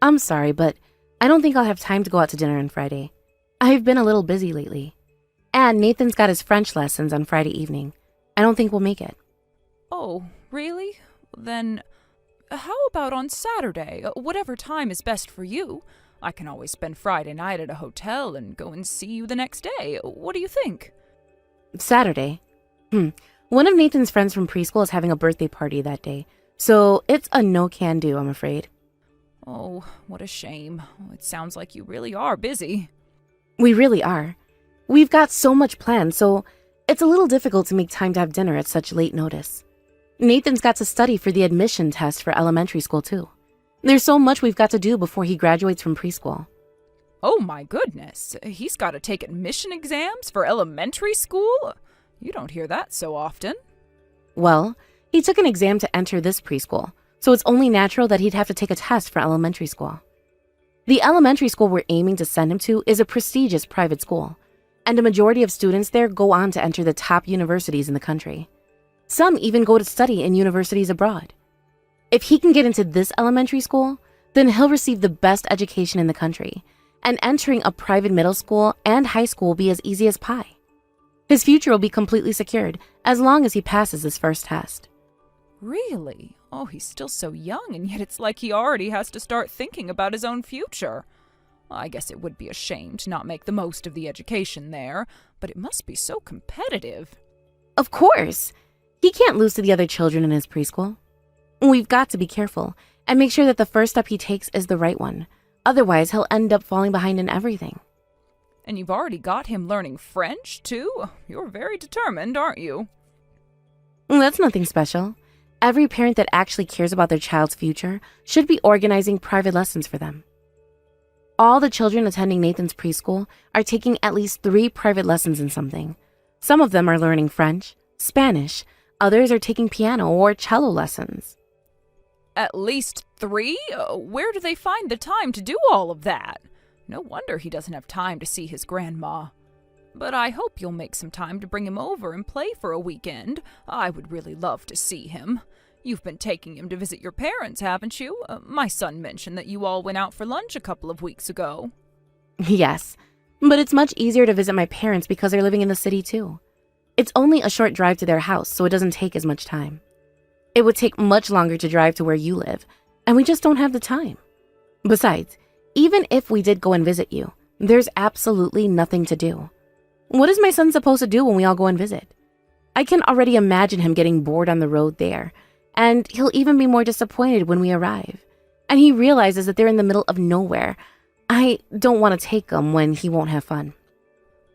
I'm sorry, but I don't think I'll have time to go out to dinner on Friday. I've been a little busy lately. And Nathan's got his French lessons on Friday evening. I don't think we'll make it. Oh, really? Then how about on Saturday? Whatever time is best for you. I can always spend Friday night at a hotel and go and see you the next day. What do you think? Saturday? One of Nathan's friends from preschool is having a birthday party that day, so it's a no-can-do, I'm afraid. Oh, what a shame. It sounds like you really are busy. We really are. We've got so much planned, so it's a little difficult to make time to have dinner at such late notice. Nathan's got to study for the admission test for elementary school, too. There's so much we've got to do before he graduates from preschool. Oh my goodness, he's got to take admission exams for elementary school? You don't hear that so often. Well, he took an exam to enter this preschool, so it's only natural that he'd have to take a test for elementary school. The elementary school we're aiming to send him to is a prestigious private school, and a majority of students there go on to enter the top universities in the country. Some even go to study in universities abroad. If he can get into this elementary school, then he'll receive the best education in the country, and entering a private middle school and high school will be as easy as pie. His future will be completely secured as long as he passes his first test. Really? Oh, he's still so young, and yet it's like he already has to start thinking about his own future. I guess it would be a shame to not make the most of the education there, but it must be so competitive. Of course! He can't lose to the other children in his preschool. We've got to be careful and make sure that the first step he takes is the right one. Otherwise, he'll end up falling behind in everything. And you've already got him learning French, too? You're very determined, aren't you? That's nothing special. Every parent that actually cares about their child's future should be organizing private lessons for them. All the children attending Nathan's preschool are taking at least 3 private lessons in something. Some of them are learning French, Spanish, others are taking piano or cello lessons. At least 3? Where do they find the time to do all of that? No wonder he doesn't have time to see his grandma. But I hope you'll make some time to bring him over and play for a weekend. I would really love to see him. You've been taking him to visit your parents, haven't you? My son mentioned that you all went out for lunch a couple of weeks ago. Yes, but it's much easier to visit my parents because they're living in the city too. It's only a short drive to their house, so it doesn't take as much time. It would take much longer to drive to where you live, and we just don't have the time. Besides, even if we did go and visit you, there's absolutely nothing to do. What is my son supposed to do when we all go and visit? I can already imagine him getting bored on the road there, and he'll even be more disappointed when we arrive. And he realizes that they're in the middle of nowhere. I don't want to take him when he won't have fun.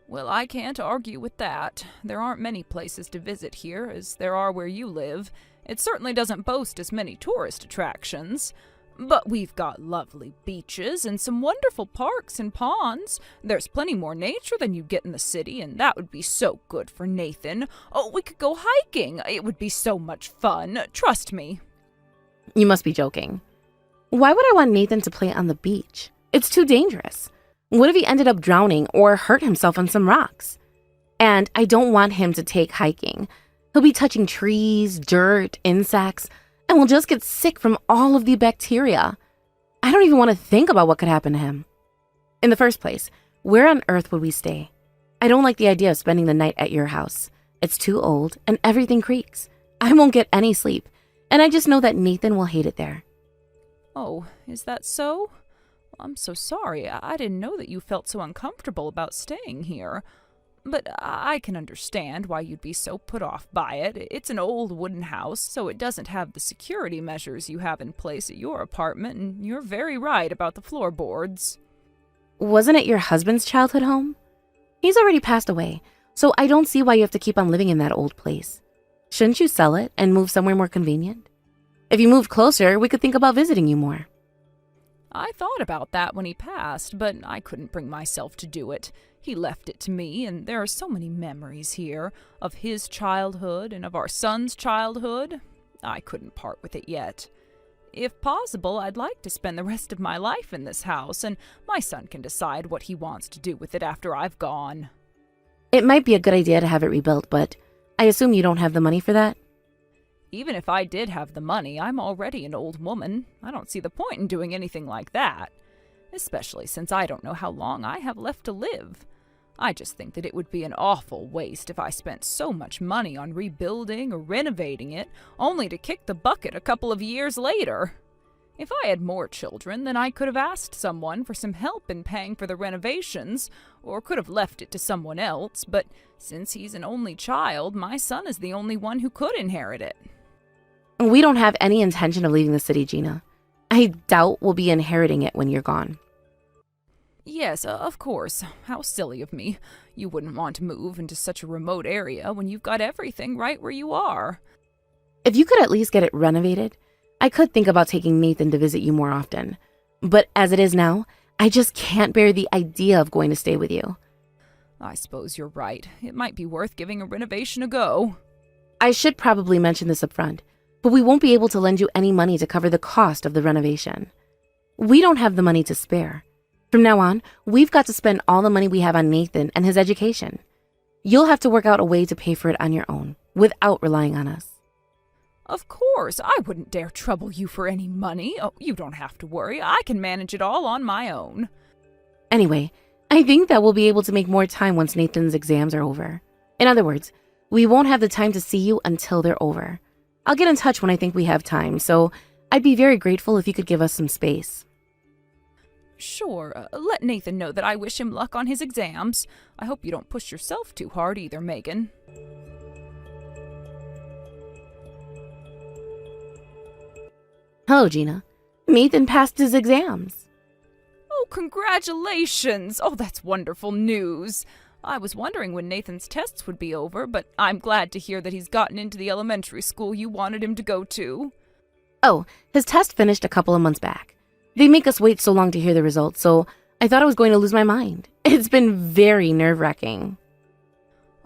Well, I can't argue with that. There aren't many places to visit here, as there are where you live. It certainly doesn't boast as many tourist attractions. But we've got lovely beaches and some wonderful parks and ponds. There's plenty more nature than you'd get in the city, and that would be so good for Nathan. Oh, we could go hiking. It would be so much fun. Trust me. You must be joking. Why would I want Nathan to play on the beach? It's too dangerous. What if he ended up drowning or hurt himself on some rocks? And I don't want him to take hiking. He'll be touching trees, dirt, insects, and we'll just get sick from all of the bacteria. I don't even want to think about what could happen to him. In the first place, where on earth would we stay? I don't like the idea of spending the night at your house. It's too old and everything creaks. I won't get any sleep, and I just know that Nathan will hate it there. Oh, is that so? I'm so sorry. I didn't know that you felt so uncomfortable about staying here. But I can understand why you'd be so put off by it. It's an old wooden house, so it doesn't have the security measures you have in place at your apartment, and you're very right about the floorboards. Wasn't it your husband's childhood home? He's already passed away, so I don't see why you have to keep on living in that old place. Shouldn't you sell it and move somewhere more convenient? If you moved closer, we could think about visiting you more. I thought about that when he passed, but I couldn't bring myself to do it. He left it to me, and there are so many memories here, of his childhood and of our son's childhood. I couldn't part with it yet. If possible, I'd like to spend the rest of my life in this house, and my son can decide what he wants to do with it after I've gone. It might be a good idea to have it rebuilt, but I assume you don't have the money for that? Even if I did have the money, I'm already an old woman. I don't see the point in doing anything like that, especially since I don't know how long I have left to live. I just think that it would be an awful waste if I spent so much money on rebuilding or renovating it, only to kick the bucket a couple of years later. If I had more children, then I could have asked someone for some help in paying for the renovations, or could have left it to someone else, but since he's an only child, my son is the only one who could inherit it. We don't have any intention of leaving the city, Gina. I doubt we'll be inheriting it when you're gone. Yes, of course. How silly of me. You wouldn't want to move into such a remote area when you've got everything right where you are. If you could at least get it renovated, I could think about taking Nathan to visit you more often. But as it is now, I just can't bear the idea of going to stay with you. I suppose you're right. It might be worth giving a renovation a go. I should probably mention this up front, but we won't be able to lend you any money to cover the cost of the renovation. We don't have the money to spare. From now on, we've got to spend all the money we have on Nathan and his education. You'll have to work out a way to pay for it on your own, without relying on us. Of course, I wouldn't dare trouble you for any money. Oh, you don't have to worry. I can manage it all on my own. Anyway, I think that we'll be able to make more time once Nathan's exams are over. In other words, we won't have the time to see you until they're over. I'll get in touch when I think we have time, so I'd be very grateful if you could give us some space. Sure, let Nathan know that I wish him luck on his exams. I hope you don't push yourself too hard either, Megan. Hello, Gina. Nathan passed his exams. Oh, congratulations! Oh, that's wonderful news. I was wondering when Nathan's tests would be over, but I'm glad to hear that he's gotten into the elementary school you wanted him to go to. Oh, his test finished a couple of months back. They make us wait so long to hear the results, so I thought I was going to lose my mind. It's been very nerve-wracking.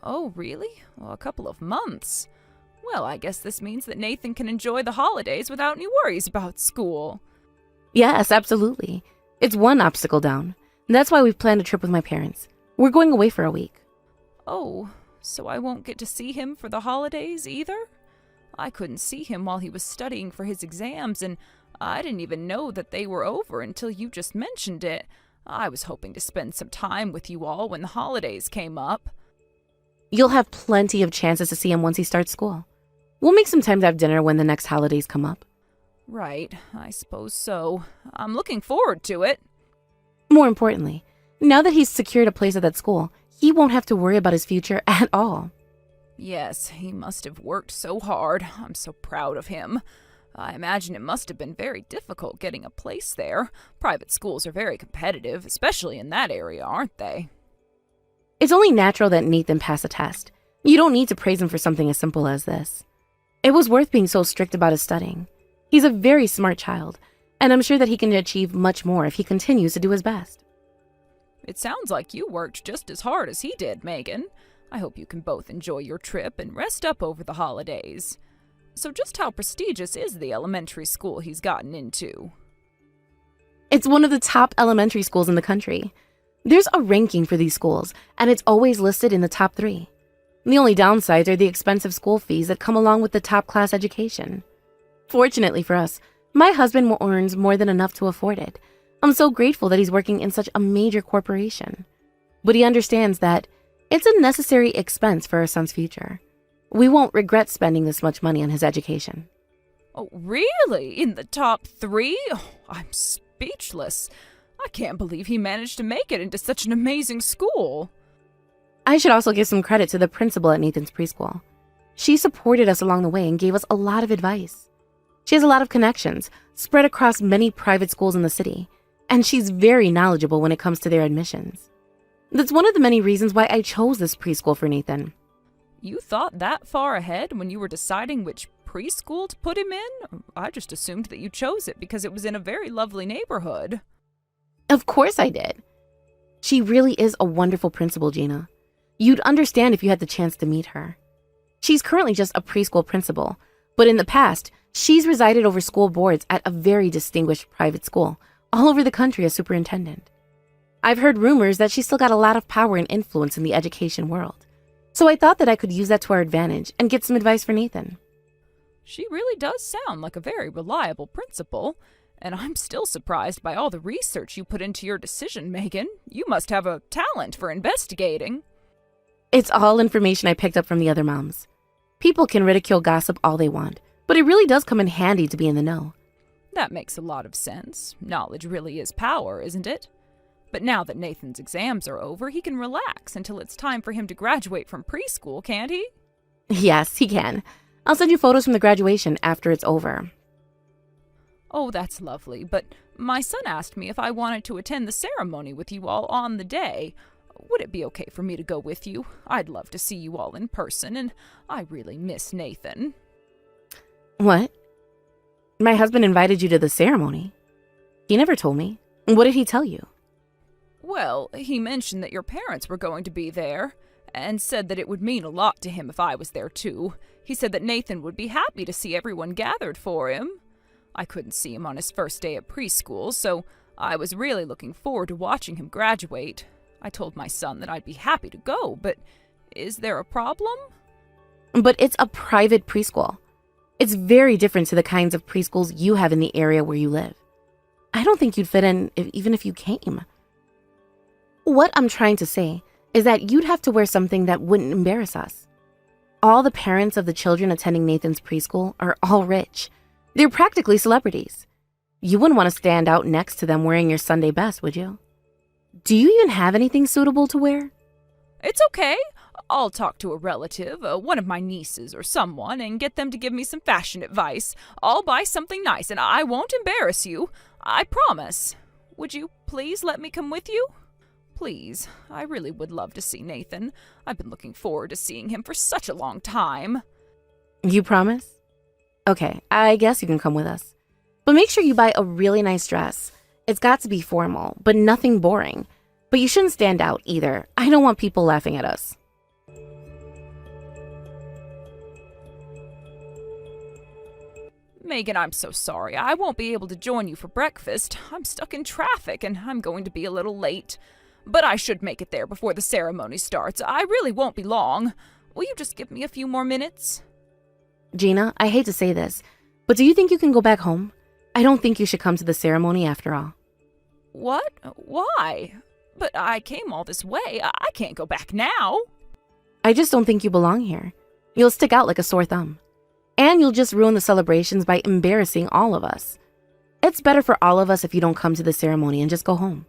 Oh, really? Well, a couple of months. Well, I guess this means that Nathan can enjoy the holidays without any worries about school. Yes, absolutely. It's one obstacle down. That's why we've planned a trip with my parents. We're going away for a week. Oh, so I won't get to see him for the holidays either? I couldn't see him while he was studying for his exams, and I didn't even know that they were over until you just mentioned it. I was hoping to spend some time with you all when the holidays came up. You'll have plenty of chances to see him once he starts school. We'll make some time to have dinner when the next holidays come up. Right, I suppose so. I'm looking forward to it. More importantly, now that he's secured a place at that school, he won't have to worry about his future at all. Yes, he must have worked so hard. I'm so proud of him. I imagine it must have been very difficult getting a place there. Private schools are very competitive, especially in that area, aren't they? It's only natural that Nathan passed a test. You don't need to praise him for something as simple as this. It was worth being so strict about his studying. He's a very smart child, and I'm sure that he can achieve much more if he continues to do his best. It sounds like you worked just as hard as he did, Megan. I hope you can both enjoy your trip and rest up over the holidays. So just how prestigious is the elementary school he's gotten into? It's one of the top elementary schools in the country. There's a ranking for these schools, and it's always listed in the top 3. The only downsides are the expensive school fees that come along with the top-class education. Fortunately for us, my husband earns more than enough to afford it. I'm so grateful that he's working in such a major corporation. But he understands that it's a necessary expense for our son's future. We won't regret spending this much money on his education. Oh, really? In the top 3? Oh, I'm speechless. I can't believe he managed to make it into such an amazing school. I should also give some credit to the principal at Nathan's preschool. She supported us along the way and gave us a lot of advice. She has a lot of connections spread across many private schools in the city, and she's very knowledgeable when it comes to their admissions. That's one of the many reasons why I chose this preschool for Nathan. You thought that far ahead when you were deciding which preschool to put him in? I just assumed that you chose it because it was in a very lovely neighborhood. Of course I did. She really is a wonderful principal, Gina. You'd understand if you had the chance to meet her. She's currently just a preschool principal, but in the past, she's resided over school boards at a very distinguished private school all over the country as superintendent. I've heard rumors that she's still got a lot of power and influence in the education world. So I thought that I could use that to our advantage and get some advice for Nathan. She really does sound like a very reliable principal, and I'm still surprised by all the research you put into your decision, Megan. You must have a talent for investigating. It's all information I picked up from the other moms. People can ridicule gossip all they want, but it really does come in handy to be in the know. That makes a lot of sense. Knowledge really is power, isn't it? But now that Nathan's exams are over, he can relax until it's time for him to graduate from preschool, can't he? Yes, he can. I'll send you photos from the graduation after it's over. Oh, that's lovely, but my son asked me if I wanted to attend the ceremony with you all on the day. Would it be okay for me to go with you? I'd love to see you all in person, and I really miss Nathan. What? My husband invited you to the ceremony. He never told me. What did he tell you? Well, he mentioned that your parents were going to be there, and said that it would mean a lot to him if I was there too. He said that Nathan would be happy to see everyone gathered for him. I couldn't see him on his first day at preschool, so I was really looking forward to watching him graduate. I told my son that I'd be happy to go, but is there a problem? But it's a private preschool. It's very different to the kinds of preschools you have in the area where you live. I don't think you'd fit in even if you came. What I'm trying to say is that you'd have to wear something that wouldn't embarrass us. All the parents of the children attending Nathan's preschool are all rich. They're practically celebrities. You wouldn't want to stand out next to them wearing your Sunday best, would you? Do you even have anything suitable to wear? It's okay. I'll talk to a relative, one of my nieces or someone, and get them to give me some fashion advice. I'll buy something nice, and I won't embarrass you. I promise. Would you please let me come with you? Please, I really would love to see Nathan. I've been looking forward to seeing him for such a long time. You promise? Okay, I guess you can come with us. But make sure you buy a really nice dress. It's got to be formal, but nothing boring. But you shouldn't stand out either. I don't want people laughing at us. Megan, I'm so sorry. I won't be able to join you for breakfast. I'm stuck in traffic, and I'm going to be a little late. But I should make it there before the ceremony starts. I really won't be long. Will you just give me a few more minutes? Gina, I hate to say this, but do you think you can go back home? I don't think you should come to the ceremony after all. What? Why? But I came all this way. I can't go back now. I just don't think you belong here. You'll stick out like a sore thumb. And you'll just ruin the celebrations by embarrassing all of us. It's better for all of us if you don't come to the ceremony and just go home.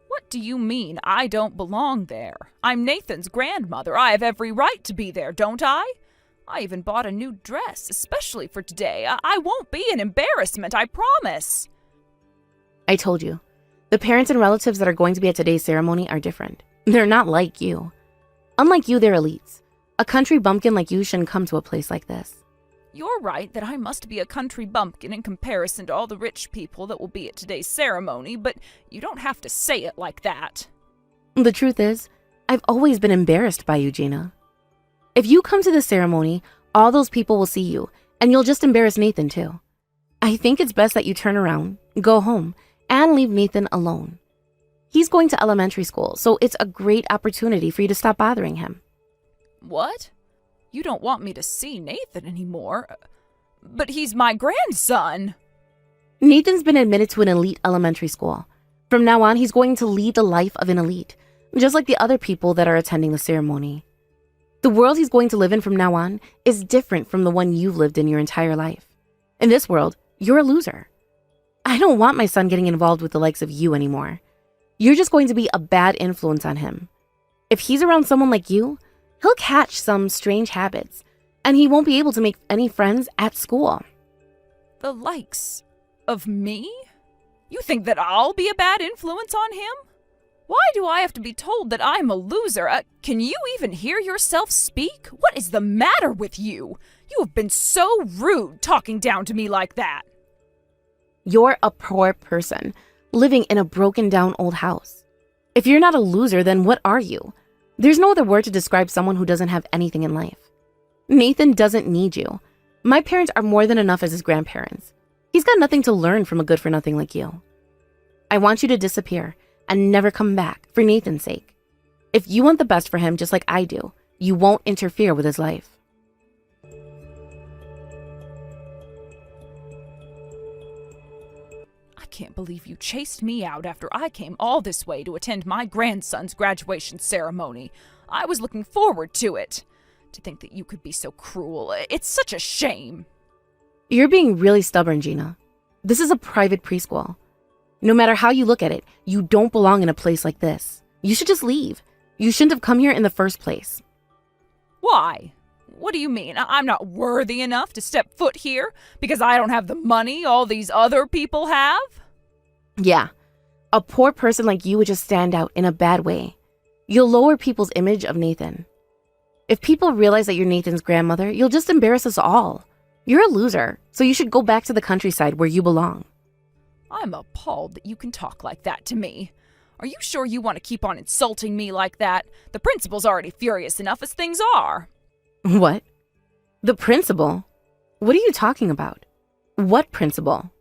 What do you mean I don't belong there? I'm Nathan's grandmother. I have every right to be there, don't I? I even bought a new dress, especially for today. I won't be an embarrassment, I promise. I told you. The parents and relatives that are going to be at today's ceremony are different. They're not like you. Unlike you, they're elites. A country bumpkin like you shouldn't come to a place like this. You're right that I must be a country bumpkin in comparison to all the rich people that will be at today's ceremony, but you don't have to say it like that. The truth is, I've always been embarrassed by you, Gina. If you come to the ceremony, all those people will see you, and you'll just embarrass Nathan too. I think it's best that you turn around, go home, and leave Nathan alone. He's going to elementary school, so it's a great opportunity for you to stop bothering him. What? You don't want me to see Nathan anymore? But he's my grandson! Nathan's been admitted to an elite elementary school. From now on, he's going to lead the life of an elite, just like the other people that are attending the ceremony. The world he's going to live in from now on is different from the one you've lived in your entire life. In this world, you're a loser. I don't want my son getting involved with the likes of you anymore. You're just going to be a bad influence on him. If he's around someone like you, he'll catch some strange habits, and he won't be able to make any friends at school. The likes of me? You think that I'll be a bad influence on him? Why do I have to be told that I'm a loser? Can you even hear yourself speak? What is the matter with you? You have been so rude talking down to me like that. You're a poor person, living in a broken down old house. If you're not a loser, then what are you? There's no other word to describe someone who doesn't have anything in life. Nathan doesn't need you. My parents are more than enough as his grandparents. He's got nothing to learn from a good-for-nothing like you. I want you to disappear and never come back for Nathan's sake. If you want the best for him just like I do, you won't interfere with his life. I can't believe you chased me out after I came all this way to attend my grandson's graduation ceremony. I was looking forward to it. To think that you could be so cruel, it's such a shame. You're being really stubborn, Gina. This is a private preschool. No matter how you look at it, you don't belong in a place like this. You should just leave. You shouldn't have come here in the first place. Why? What do you mean? I'm not worthy enough to step foot here because I don't have the money all these other people have? Yeah, a poor person like you would just stand out in a bad way. You'll lower people's image of Nathan. If people realize that you're Nathan's grandmother, you'll just embarrass us all. You're a loser, so you should go back to the countryside where you belong. I'm appalled that you can talk like that to me. Are you sure you want to keep on insulting me like that? The principal's already furious enough as things are. What? The principal? What are you talking about? What principal?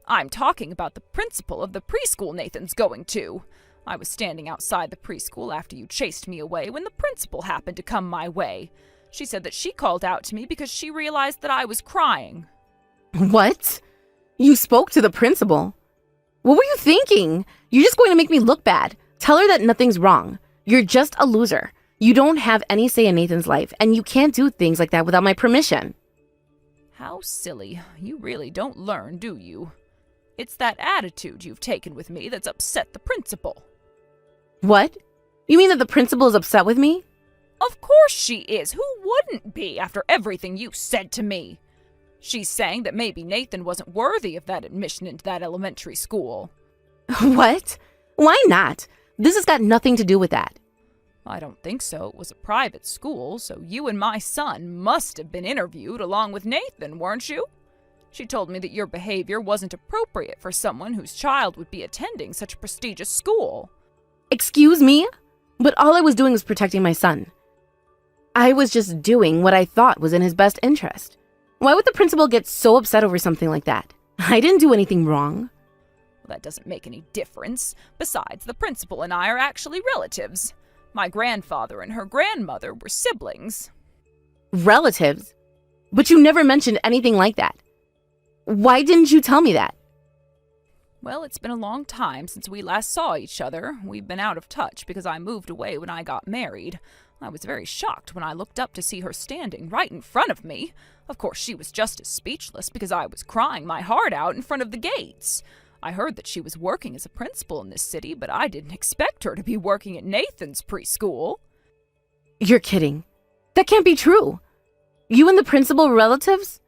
I'm talking about the principal of the preschool Nathan's going to. I was standing outside the preschool after you chased me away when the principal happened to come my way. She said that she called out to me because she realized that I was crying. What? You spoke to the principal? What were you thinking? You're just going to make me look bad. Tell her that nothing's wrong. You're just a loser. You don't have any say in Nathan's life, and you can't do things like that without my permission. How silly. You really don't learn, do you? It's that attitude you've taken with me that's upset the principal. What? You mean that the principal is upset with me? Of course she is. Who wouldn't be after everything you said to me? She's saying that maybe Nathan wasn't worthy of that admission into that elementary school. What? Why not? This has got nothing to do with that. I don't think so. It was a private school, so you and my son must have been interviewed along with Nathan, weren't you? She told me that your behavior wasn't appropriate for someone whose child would be attending such a prestigious school. Excuse me? But all I was doing was protecting my son. I was just doing what I thought was in his best interest. Why would the principal get so upset over something like that? I didn't do anything wrong. Well, that doesn't make any difference. Besides, the principal and I are actually relatives. My grandfather and her grandmother were siblings. Relatives? But you never mentioned anything like that. Why didn't you tell me that? Well, it's been a long time since we last saw each other. We've been out of touch because I moved away when I got married. I was very shocked when I looked up to see her standing right in front of me. Of course, she was just as speechless because I was crying my heart out in front of the gates. I heard that she was working as a principal in this city, but I didn't expect her to be working at Nathan's preschool. You're kidding. That can't be true. You and the principal were relatives?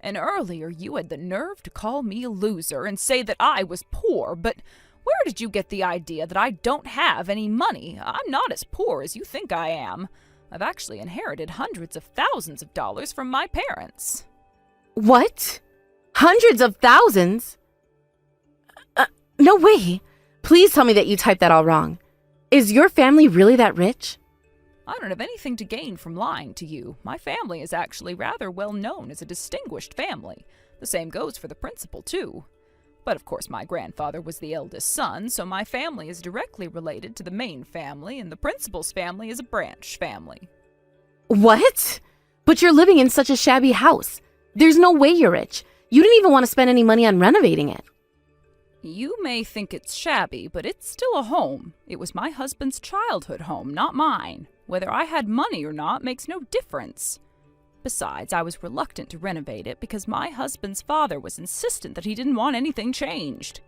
And earlier you had the nerve to call me a loser and say that I was poor, but where did you get the idea that I don't have any money? I'm not as poor as you think I am. I've actually inherited hundreds of thousands of dollars from my parents. What? Hundreds of thousands? No way. Please tell me that you typed that all wrong. Is your family really that rich? I don't have anything to gain from lying to you. My family is actually rather well known as a distinguished family. The same goes for the principal, too. But of course my grandfather was the eldest son, so my family is directly related to the main family, and the principal's family is a branch family. What? But you're living in such a shabby house. There's no way you're rich. You didn't even want to spend any money on renovating it. You may think it's shabby, but it's still a home. It was my husband's childhood home, not mine. Whether I had money or not makes no difference. Besides, I was reluctant to renovate it because my husband's father was insistent that he didn't want anything changed.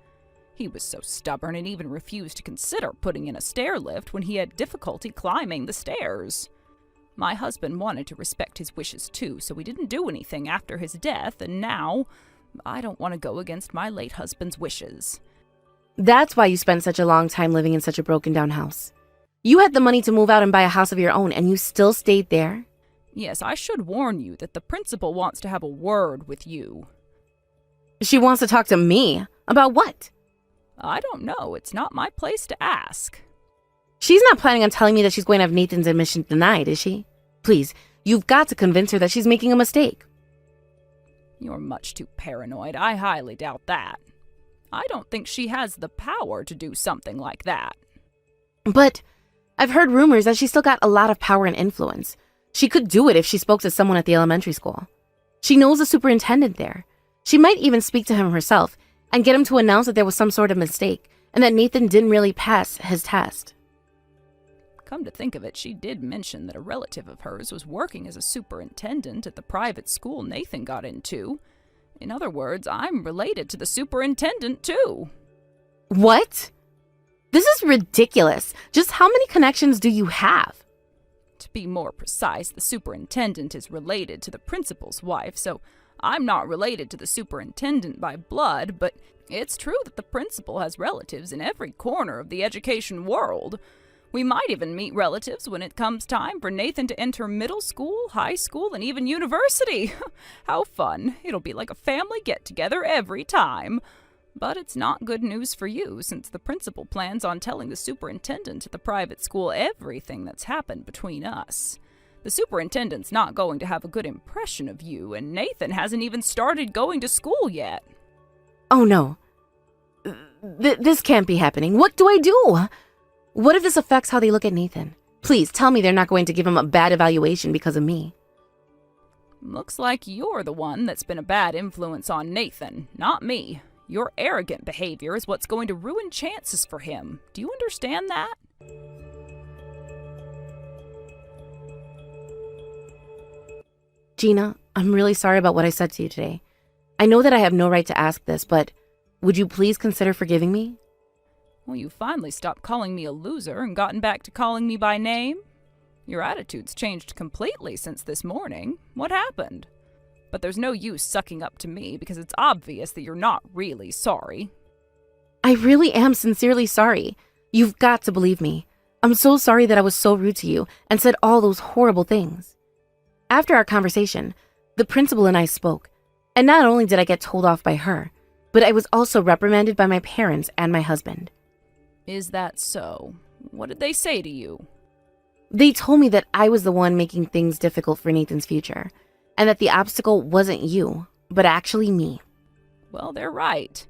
He was so stubborn and even refused to consider putting in a stair lift when he had difficulty climbing the stairs. My husband wanted to respect his wishes too, so we didn't do anything after his death, and now I don't want to go against my late husband's wishes. That's why you spent such a long time living in such a broken-down house. You had the money to move out and buy a house of your own, and you still stayed there? Yes, I should warn you that the principal wants to have a word with you. She wants to talk to me? About what? I don't know. It's not my place to ask. She's not planning on telling me that she's going to have Nathan's admission denied, is she? Please, you've got to convince her that she's making a mistake. You're much too paranoid. I highly doubt that. I don't think she has the power to do something like that. But I've heard rumors that she's still got a lot of power and influence. She could do it if she spoke to someone at the elementary school. She knows the superintendent there. She might even speak to him herself and get him to announce that there was some sort of mistake and that Nathan didn't really pass his test. Come to think of it, she did mention that a relative of hers was working as a superintendent at the private school Nathan got into. In other words, I'm related to the superintendent, too. What? This is ridiculous. Just how many connections do you have? To be more precise, the superintendent is related to the principal's wife, so I'm not related to the superintendent by blood, but it's true that the principal has relatives in every corner of the education world. We might even meet relatives when it comes time for Nathan to enter middle school, high school, and even university. How fun. It'll be like a family get-together every time. But it's not good news for you, since the principal plans on telling the superintendent at the private school everything that's happened between us. The superintendent's not going to have a good impression of you, and Nathan hasn't even started going to school yet. Oh no. This can't be happening. What do I do? What if this affects how they look at Nathan? Please tell me they're not going to give him a bad evaluation because of me. Looks like you're the one that's been a bad influence on Nathan, not me. Your arrogant behavior is what's going to ruin chances for him. Do you understand that? Gina, I'm really sorry about what I said to you today. I know that I have no right to ask this, but would you please consider forgiving me? Well, you finally stopped calling me a loser and gotten back to calling me by name. Your attitude's changed completely since this morning. What happened? But there's no use sucking up to me because it's obvious that you're not really sorry. I really am sincerely sorry. You've got to believe me. I'm so sorry that I was so rude to you and said all those horrible things. After our conversation, the principal and I spoke, and not only did I get told off by her, but I was also reprimanded by my parents and my husband. Is that so? What did they say to you? They told me that I was the one making things difficult for Nathan's future, and that the obstacle wasn't you, but actually me. Well, they're right.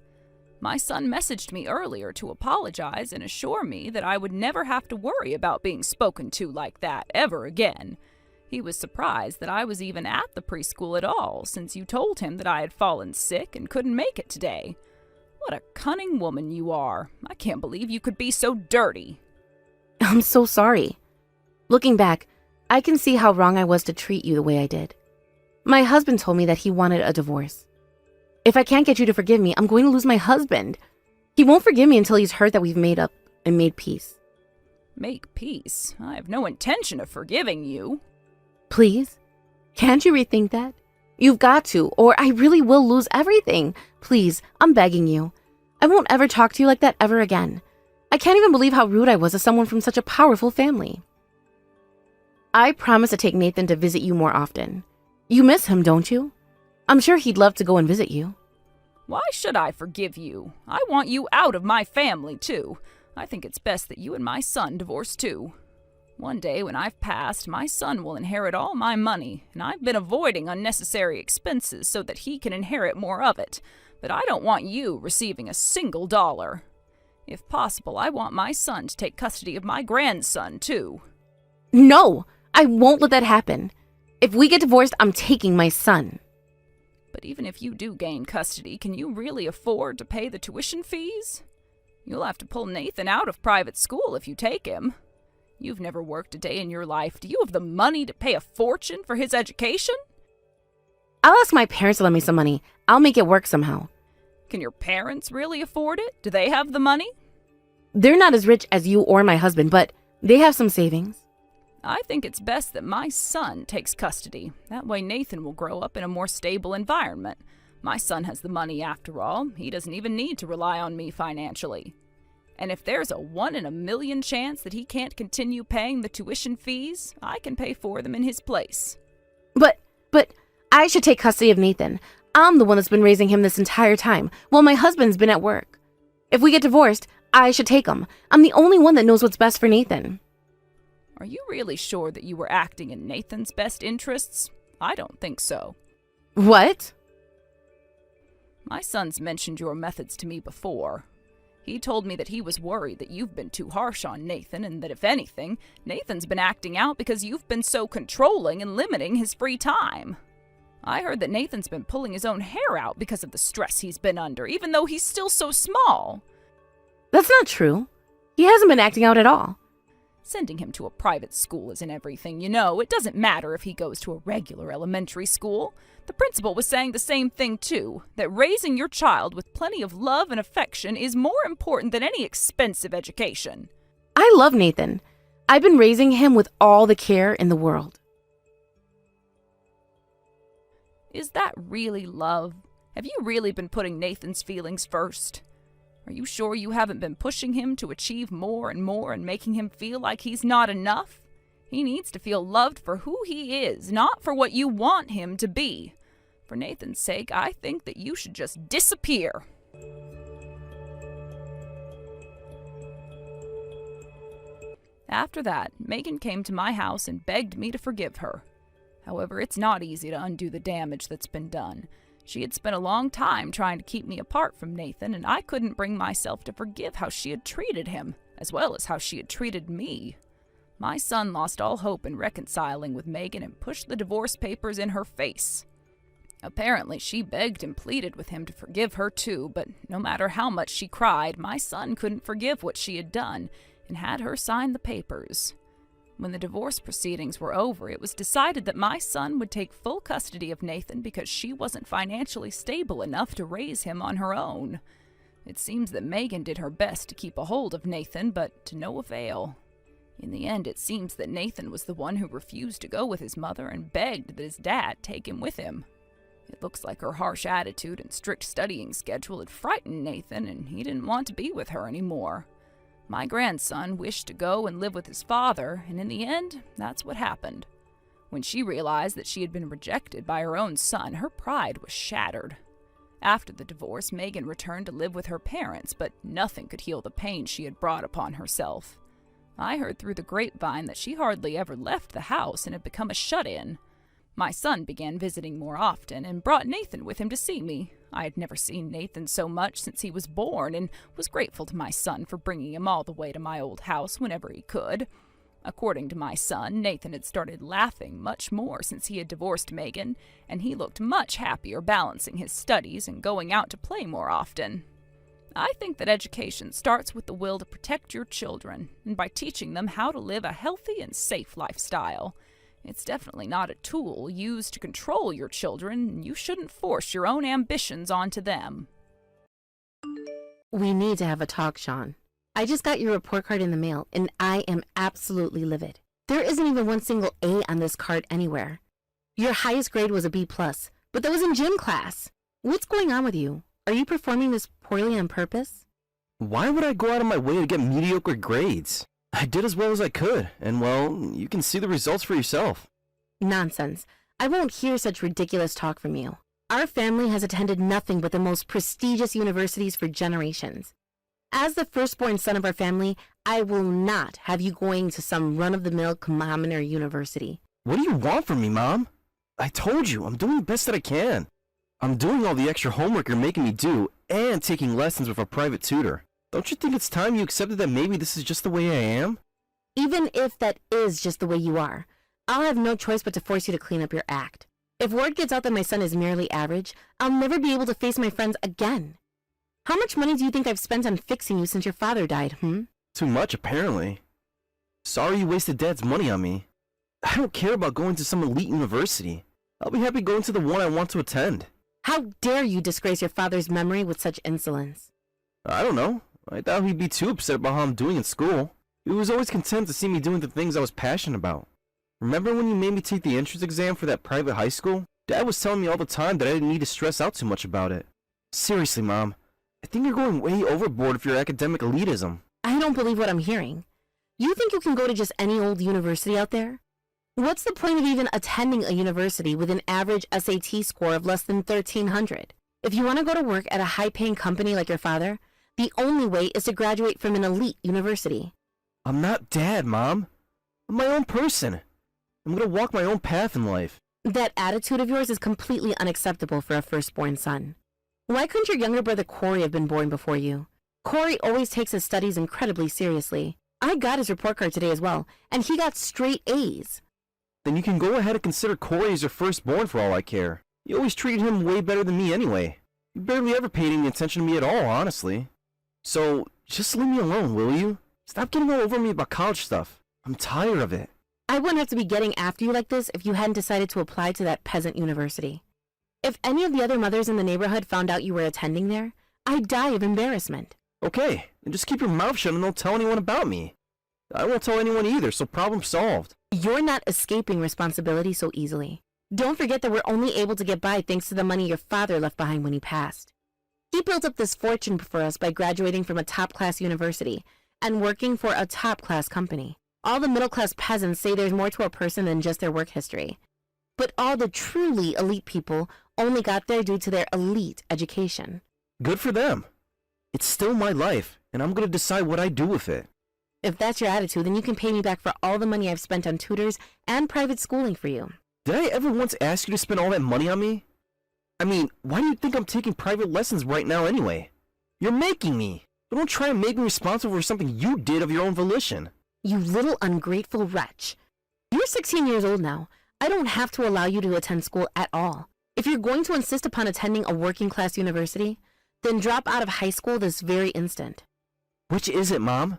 My son messaged me earlier to apologize and assure me that I would never have to worry about being spoken to like that ever again. He was surprised that I was even at the preschool at all, since you told him that I had fallen sick and couldn't make it today. What a cunning woman you are. I can't believe you could be so dirty. I'm so sorry. Looking back, I can see how wrong I was to treat you the way I did. My husband told me that he wanted a divorce. If I can't get you to forgive me, I'm going to lose my husband. He won't forgive me until he's heard that we've made up and made peace. Make peace? I have no intention of forgiving you. Please? Can't you rethink that? You've got to, or I really will lose everything. Please, I'm begging you. I won't ever talk to you like that ever again. I can't even believe how rude I was to someone from such a powerful family. I promise to take Nathan to visit you more often. You miss him, don't you? I'm sure he'd love to go and visit you. Why should I forgive you? I want you out of my family, too. I think it's best that you and my son divorce, too. One day when I've passed, my son will inherit all my money, and I've been avoiding unnecessary expenses so that he can inherit more of it. But I don't want you receiving a single dollar. If possible, I want my son to take custody of my grandson, too. No, I won't let that happen. If we get divorced, I'm taking my son. But even if you do gain custody, can you really afford to pay the tuition fees? You'll have to pull Nathan out of private school if you take him. You've never worked a day in your life. Do you have the money to pay a fortune for his education? I'll ask my parents to lend me some money. I'll make it work somehow. Can your parents really afford it? Do they have the money? They're not as rich as you or my husband, but they have some savings. I think it's best that my son takes custody. That way Nathan will grow up in a more stable environment. My son has the money after all. He doesn't even need to rely on me financially. And if there's a 1 in a million chance that he can't continue paying the tuition fees, I can pay for them in his place. But I should take custody of Nathan. I'm the one that's been raising him this entire time, while my husband's been at work. If we get divorced, I should take him. I'm the only one that knows what's best for Nathan. Are you really sure that you were acting in Nathan's best interests? I don't think so. What? My son's mentioned your methods to me before. He told me that he was worried that you've been too harsh on Nathan and that if anything, Nathan's been acting out because you've been so controlling and limiting his free time. I heard that Nathan's been pulling his own hair out because of the stress he's been under, even though he's still so small. That's not true. He hasn't been acting out at all. Sending him to a private school isn't everything, you know. It doesn't matter if he goes to a regular elementary school. The principal was saying the same thing, too, that raising your child with plenty of love and affection is more important than any expensive education. I love Nathan. I've been raising him with all the care in the world. Is that really love? Have you really been putting Nathan's feelings first? Are you sure you haven't been pushing him to achieve more and making him feel like he's not enough? He needs to feel loved for who he is, not for what you want him to be. For Nathan's sake, I think that you should just disappear. After that, Megan came to my house and begged me to forgive her. However, it's not easy to undo the damage that's been done. She had spent a long time trying to keep me apart from Nathan, and I couldn't bring myself to forgive how she had treated him, as well as how she had treated me. My son lost all hope in reconciling with Megan and pushed the divorce papers in her face. Apparently, she begged and pleaded with him to forgive her too, but no matter how much she cried, my son couldn't forgive what she had done and had her sign the papers. When the divorce proceedings were over, it was decided that my son would take full custody of Nathan because she wasn't financially stable enough to raise him on her own. It seems that Megan did her best to keep a hold of Nathan, but to no avail. In the end, it seems that Nathan was the one who refused to go with his mother and begged that his dad take him with him. It looks like her harsh attitude and strict studying schedule had frightened Nathan, and he didn't want to be with her anymore. My grandson wished to go and live with his father, and in the end, that's what happened. When she realized that she had been rejected by her own son, her pride was shattered. After the divorce, Megan returned to live with her parents, but nothing could heal the pain she had brought upon herself. I heard through the grapevine that she hardly ever left the house and had become a shut-in. My son began visiting more often and brought Nathan with him to see me. I had never seen Nathan so much since he was born and was grateful to my son for bringing him all the way to my old house whenever he could. According to my son, Nathan had started laughing much more since he had divorced Megan, and he looked much happier balancing his studies and going out to play more often. I think that education starts with the will to protect your children, and by teaching them how to live a healthy and safe lifestyle. It's definitely not a tool used to control your children, and you shouldn't force your own ambitions onto them. We need to have a talk, Sean. I just got your report card in the mail, and I am absolutely livid. There isn't even one single A on this card anywhere. Your highest grade was a B+, but that was in gym class. What's going on with you? Are you performing this poorly on purpose? Why would I go out of my way to get mediocre grades? I did as well as I could, and well, you can see the results for yourself. Nonsense. I won't hear such ridiculous talk from you. Our family has attended nothing but the most prestigious universities for generations. As the firstborn son of our family, I will not have you going to some run-of-the-mill commoner university. What do you want from me, Mom? I told you, I'm doing the best that I can. I'm doing all the extra homework you're making me do, and taking lessons with a private tutor. Don't you think it's time you accepted that maybe this is just the way I am? Even if that is just the way you are, I'll have no choice but to force you to clean up your act. If word gets out that my son is merely average, I'll never be able to face my friends again. How much money do you think I've spent on fixing you since your father died, Too much, apparently. Sorry you wasted Dad's money on me. I don't care about going to some elite university. I'll be happy going to the one I want to attend. How dare you disgrace your father's memory with such insolence? I don't know. I doubt he'd be too upset about how I'm doing in school. He was always content to see me doing the things I was passionate about. Remember when you made me take the entrance exam for that private high school? Dad was telling me all the time that I didn't need to stress out too much about it. Seriously, Mom, I think you're going way overboard with your academic elitism. I don't believe what I'm hearing. You think you can go to just any old university out there? What's the point of even attending a university with an average SAT score of less than 1,300? If you want to go to work at a high-paying company like your father, the only way is to graduate from an elite university. I'm not Dad, Mom. I'm my own person. I'm gonna walk my own path in life. That attitude of yours is completely unacceptable for a firstborn son. Why couldn't your younger brother Corey have been born before you? Corey always takes his studies incredibly seriously. I got his report card today as well, and he got straight A's. Then you can go ahead and consider Corey as your firstborn for all I care. You always treated him way better than me anyway. You barely ever paid any attention to me at all, honestly. So, just leave me alone, will you? Stop getting all over me about college stuff. I'm tired of it. I wouldn't have to be getting after you like this if you hadn't decided to apply to that peasant university. If any of the other mothers in the neighborhood found out you were attending there, I'd die of embarrassment. Okay, then just keep your mouth shut and don't tell anyone about me. I won't tell anyone either, so problem solved. You're not escaping responsibility so easily. Don't forget that we're only able to get by thanks to the money your father left behind when he passed. He built up this fortune for us by graduating from a top-class university and working for a top-class company. All the middle-class peasants say there's more to a person than just their work history. But all the truly elite people only got there due to their elite education. Good for them. It's still my life, and I'm gonna decide what I do with it. If that's your attitude, then you can pay me back for all the money I've spent on tutors and private schooling for you. Did I ever once ask you to spend all that money on me? I mean, why do you think I'm taking private lessons right now anyway? You're making me. But don't try and make me responsible for something you did of your own volition. You little ungrateful wretch. You're 16 years old now. I don't have to allow you to attend school at all. If you're going to insist upon attending a working-class university, then drop out of high school this very instant. Which is it, Mom?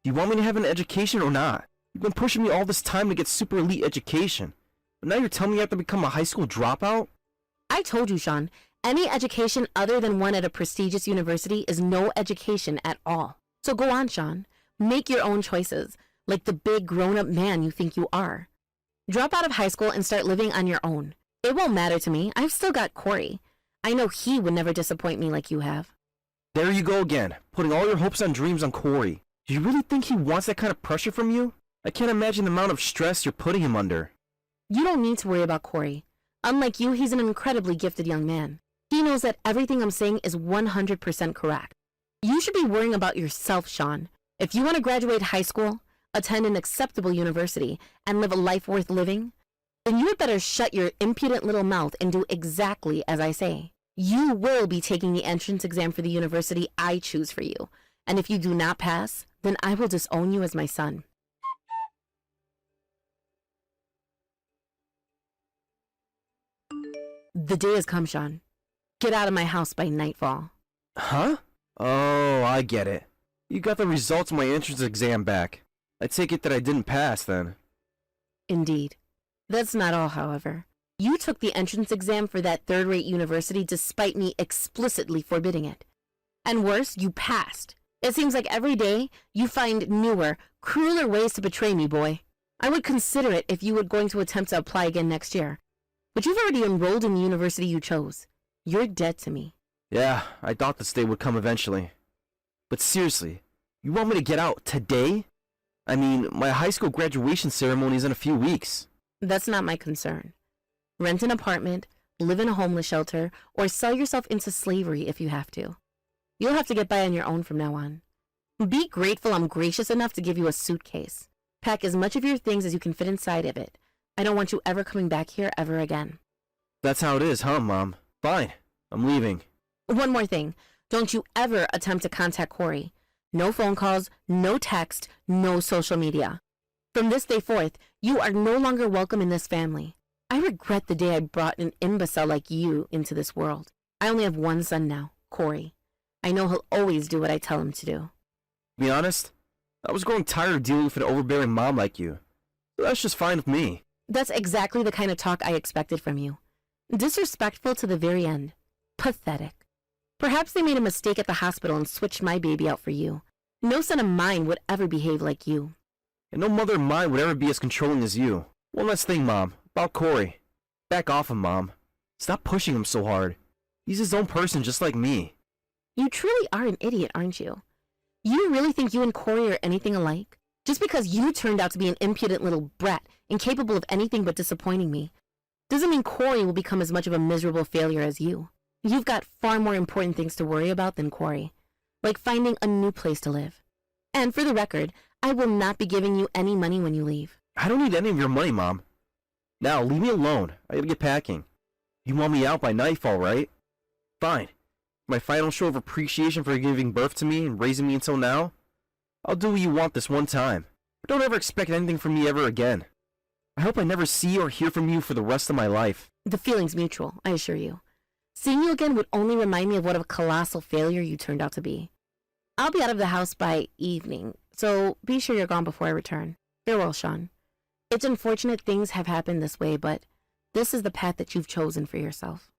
Do you want me to have an education or not? You've been pushing me all this time to get super elite education. But now you're telling me I have to become a high school dropout? I told you, Sean, any education other than one at a prestigious university is no education at all. So go on, Sean. Make your own choices, like the big grown-up man you think you are. Drop out of high school and start living on your own. It won't matter to me. I've still got Corey. I know he would never disappoint me like you have. There you go again, putting all your hopes and dreams on Corey. Do you really think he wants that kind of pressure from you? I can't imagine the amount of stress you're putting him under. You don't need to worry about Corey. Unlike you, he's an incredibly gifted young man. He knows that everything I'm saying is 100% correct. You should be worrying about yourself, Sean. If you want to graduate high school, attend an acceptable university, and live a life worth living, then you had better shut your impudent little mouth and do exactly as I say. You will be taking the entrance exam for the university I choose for you, and if you do not pass, then I will disown you as my son. The day has come, Sean. Get out of my house by nightfall. Huh? Oh, I get it. You got the results of my entrance exam back. I take it that I didn't pass then. Indeed. That's not all, however. You took the entrance exam for that third-rate university despite me explicitly forbidding it. And worse, you passed. It seems like every day you find newer, crueler ways to betray me, boy. I would consider it if you were going to attempt to apply again next year. But you've already enrolled in the university you chose. You're dead to me. Yeah, I thought this day would come eventually. But seriously, you want me to get out today? I mean, my high school graduation ceremony is in a few weeks. That's not my concern. Rent an apartment, live in a homeless shelter, or sell yourself into slavery if you have to. You'll have to get by on your own from now on. Be grateful I'm gracious enough to give you a suitcase. Pack as much of your things as you can fit inside of it. I don't want you ever coming back here ever again. That's how it is, huh, Mom? Fine. I'm leaving. One more thing. Don't you ever attempt to contact Corey. No phone calls, no text, no social media. From this day forth, you are no longer welcome in this family. I regret the day I brought an imbecile like you into this world. I only have one son now, Corey. I know he'll always do what I tell him to do. To be honest, I was growing tired of dealing with an overbearing mom like you. So that's just fine with me. That's exactly the kind of talk I expected from you. Disrespectful to the very end. Pathetic. Perhaps they made a mistake at the hospital and switched my baby out for you. No son of mine would ever behave like you. And no mother of mine would ever be as controlling as you. One last thing, Mom, about Corey. Back off him, Mom. Stop pushing him so hard. He's his own person just like me. You truly are an idiot, aren't you? You really think you and Corey are anything alike? Just because you turned out to be an impudent little brat, incapable of anything but disappointing me, doesn't mean Corey will become as much of a miserable failure as you. You've got far more important things to worry about than Corey, like finding a new place to live. And for the record, I will not be giving you any money when you leave. I don't need any of your money, Mom. Now, leave me alone. I gotta get packing. You want me out by nightfall, right? Fine. My final show of appreciation for giving birth to me and raising me until now? I'll do what you want this one time. But don't ever expect anything from me ever again. I hope I never see or hear from you for the rest of my life. The feeling's mutual, I assure you. Seeing you again would only remind me of what a colossal failure you turned out to be. I'll be out of the house by evening, so be sure you're gone before I return. Farewell, Sean. It's unfortunate things have happened this way, but this is the path that you've chosen for yourself.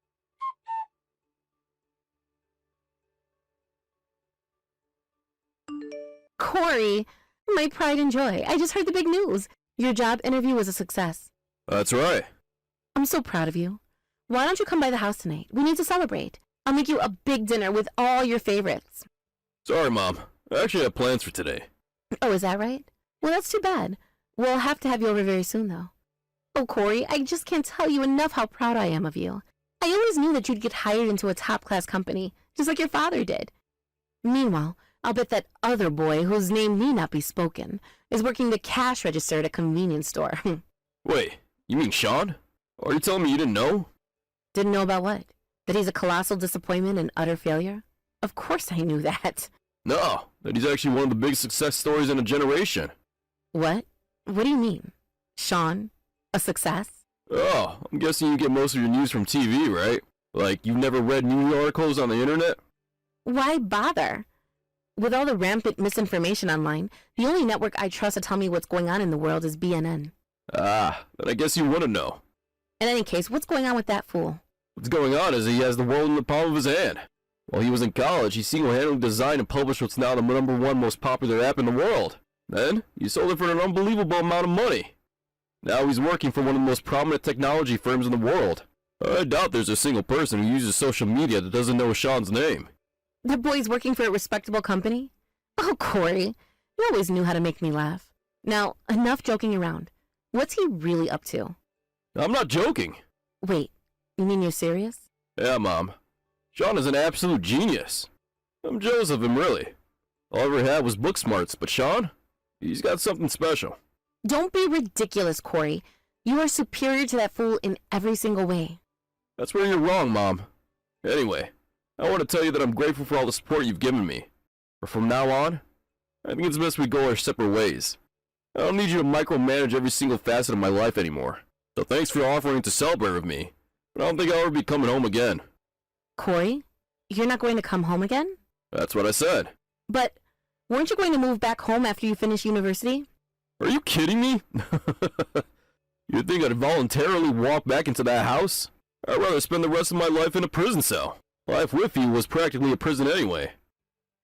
Corey, my pride and joy. I just heard the big news. Your job interview was a success. That's right. I'm so proud of you. Why don't you come by the house tonight? We need to celebrate. I'll make you a big dinner with all your favorites. Sorry, Mom. I actually have plans for today. Oh, is that right? Well, that's too bad. We'll have to have you over very soon, though. Oh, Corey, I just can't tell you enough how proud I am of you. I always knew that you'd get hired into a top-class company, just like your father did. Meanwhile, I'll bet that other boy, whose name need not be spoken, is working the cash register at a convenience store. Wait, you mean Sean? Are you telling me you didn't know? Didn't know about what? That he's a colossal disappointment and utter failure? Of course I knew that. No, that he's actually one of the big success stories in a generation. What? What do you mean? Sean? A success? Oh, I'm guessing you get most of your news from TV, right? Like, you've never read news articles on the internet? Why bother? With all the rampant misinformation online, the only network I trust to tell me what's going on in the world is BNN. Ah, then I guess you want to know. In any case, what's going on with that fool? What's going on is he has the world in the palm of his hand. While he was in college, he single-handedly designed and published what's now the #1 most popular app in the world. Then, he sold it for an unbelievable amount of money. Now he's working for one of the most prominent technology firms in the world. I doubt there's a single person who uses social media that doesn't know Sean's name. That boy's working for a respectable company? Oh, Corey, you always knew how to make me laugh. Now, enough joking around. What's he really up to? I'm not joking. Wait, you mean you're serious? Yeah, Mom. Sean is an absolute genius. I'm jealous of him, really. All I ever had was book smarts, but Sean, he's got something special. Don't be ridiculous, Corey. You are superior to that fool in every single way. That's where you're wrong, Mom. Anyway, I want to tell you that I'm grateful for all the support you've given me. But from now on, I think it's best we go our separate ways. I don't need you to micromanage every single facet of my life anymore. So thanks for offering to celebrate with me, but I don't think I'll ever be coming home again. Corey, you're not going to come home again? That's what I said. But weren't you going to move back home after you finish university? Are you kidding me? You think I'd voluntarily walk back into that house? I'd rather spend the rest of my life in a prison cell. Life with you was practically a prison anyway.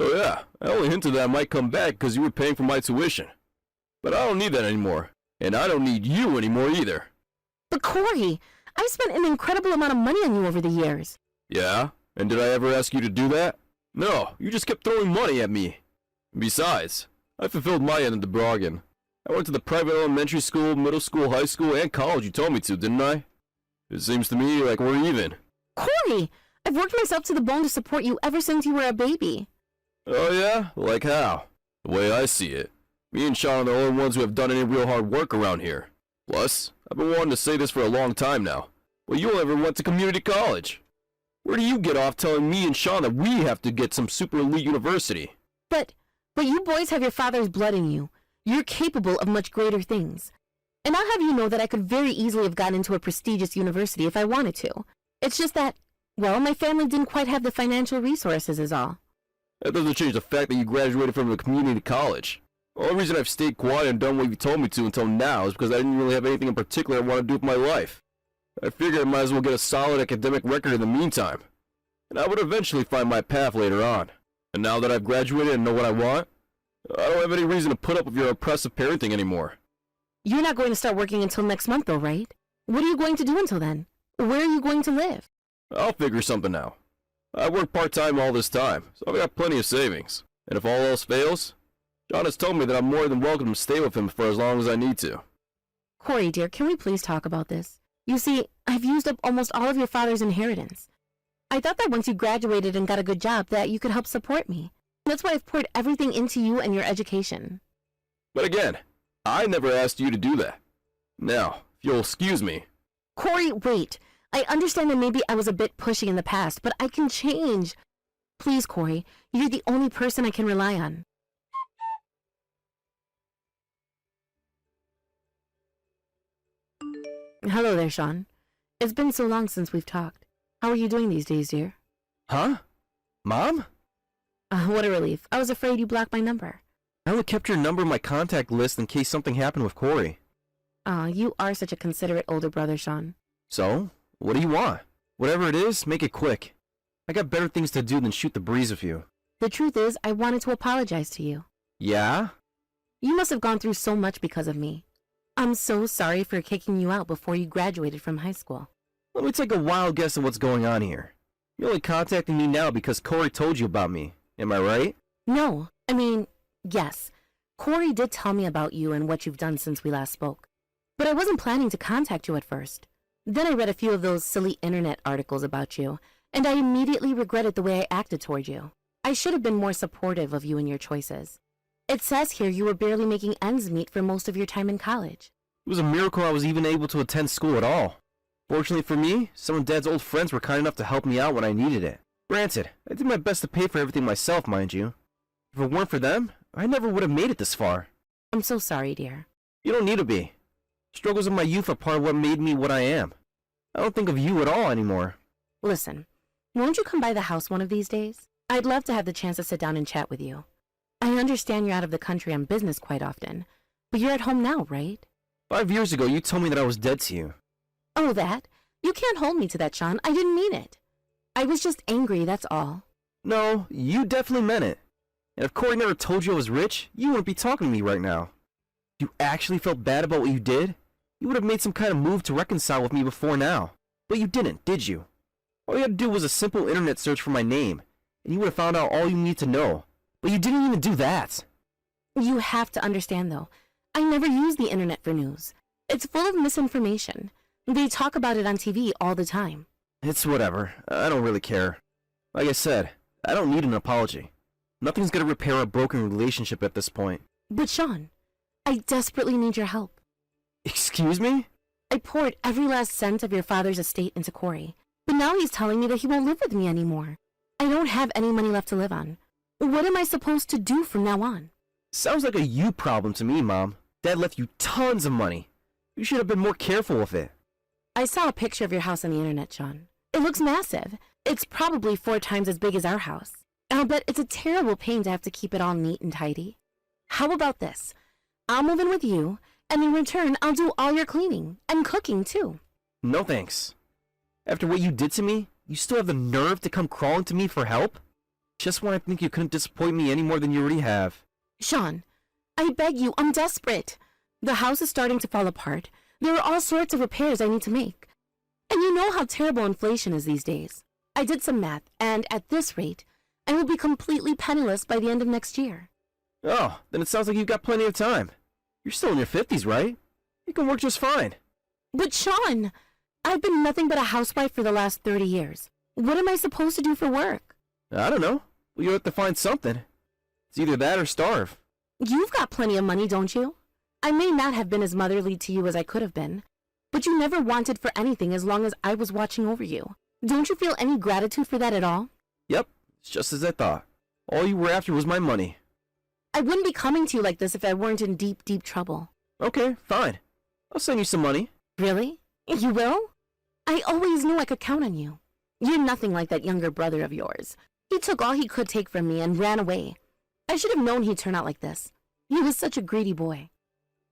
So yeah, I only hinted that I might come back because you were paying for my tuition. But I don't need that anymore. And I don't need you anymore either. But Corey, I've spent an incredible amount of money on you over the years. Yeah? And did I ever ask you to do that? No, you just kept throwing money at me. Besides, I fulfilled my end of the bargain. I went to the private elementary school, middle school, high school, and college you told me to, didn't I? It seems to me like we're even. Corey, I've worked myself to the bone to support you ever since you were a baby. Oh yeah? Like how? The way I see it, me and Sean are the only ones who have done any real hard work around here. Plus, I've been wanting to say this for a long time now, but you never went to community college. Where do you get off telling me and Sean that we have to get some super elite university? But you boys have your father's blood in you. You're capable of much greater things. And I'll have you know that I could very easily have gotten into a prestigious university if I wanted to. It's just that, well, my family didn't quite have the financial resources is all. That doesn't change the fact that you graduated from a community college. The only reason I've stayed quiet and done what you told me to until now is because I didn't really have anything in particular I want to do with my life. I figured I might as well get a solid academic record in the meantime, and I would eventually find my path later on. And now that I've graduated and know what I want, I don't have any reason to put up with your oppressive parenting anymore. You're not going to start working until next month though, right? What are you going to do until then? Where are you going to live? I'll figure something out. I worked part-time all this time, so I've got plenty of savings. And if all else fails, John has told me that I'm more than welcome to stay with him for as long as I need to. Corey, dear, can we please talk about this? You see, I've used up almost all of your father's inheritance. I thought that once you graduated and got a good job that you could help support me. That's why I've poured everything into you and your education. But again, I never asked you to do that. Now, if you'll excuse me. Corey, wait. I understand that maybe I was a bit pushy in the past, but I can change. Please, Corey, you're the only person I can rely on. Hello there, Sean. It's been so long since we've talked. How are you doing these days, dear? Huh? Mom? What a relief. I was afraid you blocked my number. I only kept your number in my contact list in case something happened with Corey. You are such a considerate older brother, Sean. So, what do you want? Whatever it is, make it quick. I got better things to do than shoot the breeze with you. The truth is, I wanted to apologize to you. Yeah? You must have gone through so much because of me. I'm so sorry for kicking you out before you graduated from high school. Let me take a wild guess at what's going on here. You're only contacting me now because Corey told you about me. Am I right? No, I mean, yes. Corey did tell me about you and what you've done since we last spoke. But I wasn't planning to contact you at first. Then I read a few of those silly internet articles about you, and I immediately regretted the way I acted toward you. I should have been more supportive of you and your choices. It says here you were barely making ends meet for most of your time in college. It was a miracle I was even able to attend school at all. Fortunately for me, some of Dad's old friends were kind enough to help me out when I needed it. Granted, I did my best to pay for everything myself, mind you. If it weren't for them, I never would have made it this far. I'm so sorry, dear. You don't need to be. Struggles of my youth are part of what made me what I am. I don't think of you at all anymore. Listen, won't you come by the house one of these days? I'd love to have the chance to sit down and chat with you. I understand you're out of the country on business quite often, but you're at home now, right? 5 years ago, you told me that I was dead to you. Oh, that? You can't hold me to that, Sean. I didn't mean it. I was just angry, that's all. No, you definitely meant it. And if Corey never told you I was rich, you wouldn't be talking to me right now. If you actually felt bad about what you did, you would have made some kind of move to reconcile with me before now. But you didn't, did you? All you had to do was a simple internet search for my name, and you would have found out all you need to know. But you didn't even do that. You have to understand, though. I never use the internet for news. It's full of misinformation. They talk about it on TV all the time. It's whatever. I don't really care. Like I said, I don't need an apology. Nothing's gonna repair a broken relationship at this point. But Sean, I desperately need your help. Excuse me? I poured every last cent of your father's estate into Corey, but now he's telling me that he won't live with me anymore. I don't have any money left to live on. What am I supposed to do from now on? Sounds like a you problem to me, Mom. Dad left you tons of money. You should have been more careful with it. I saw a picture of your house on the internet, Sean. It looks massive. It's probably 4 times as big as our house. I'll bet it's a terrible pain to have to keep it all neat and tidy. How about this? I'll move in with you, and in return, I'll do all your cleaning and cooking, too. No thanks. After what you did to me, you still have the nerve to come crawling to me for help? Just when I think you couldn't disappoint me any more than you already have. Sean, I beg you, I'm desperate. The house is starting to fall apart. There are all sorts of repairs I need to make. And you know how terrible inflation is these days. I did some math, and at this rate, I will be completely penniless by the end of next year. Oh, then it sounds like you've got plenty of time. You're still in your 50s, right? You can work just fine. But Sean, I've been nothing but a housewife for the last 30 years. What am I supposed to do for work? I don't know. Well, you have to find something. It's either that or starve. You've got plenty of money, don't you? I may not have been as motherly to you as I could have been, but you never wanted for anything as long as I was watching over you. Don't you feel any gratitude for that at all? Yep, it's just as I thought. All you were after was my money. I wouldn't be coming to you like this if I weren't in deep, deep trouble. Okay, fine. I'll send you some money. Really? You will? I always knew I could count on you. You're nothing like that younger brother of yours. He took all he could take from me and ran away. I should have known he'd turn out like this. He was such a greedy boy.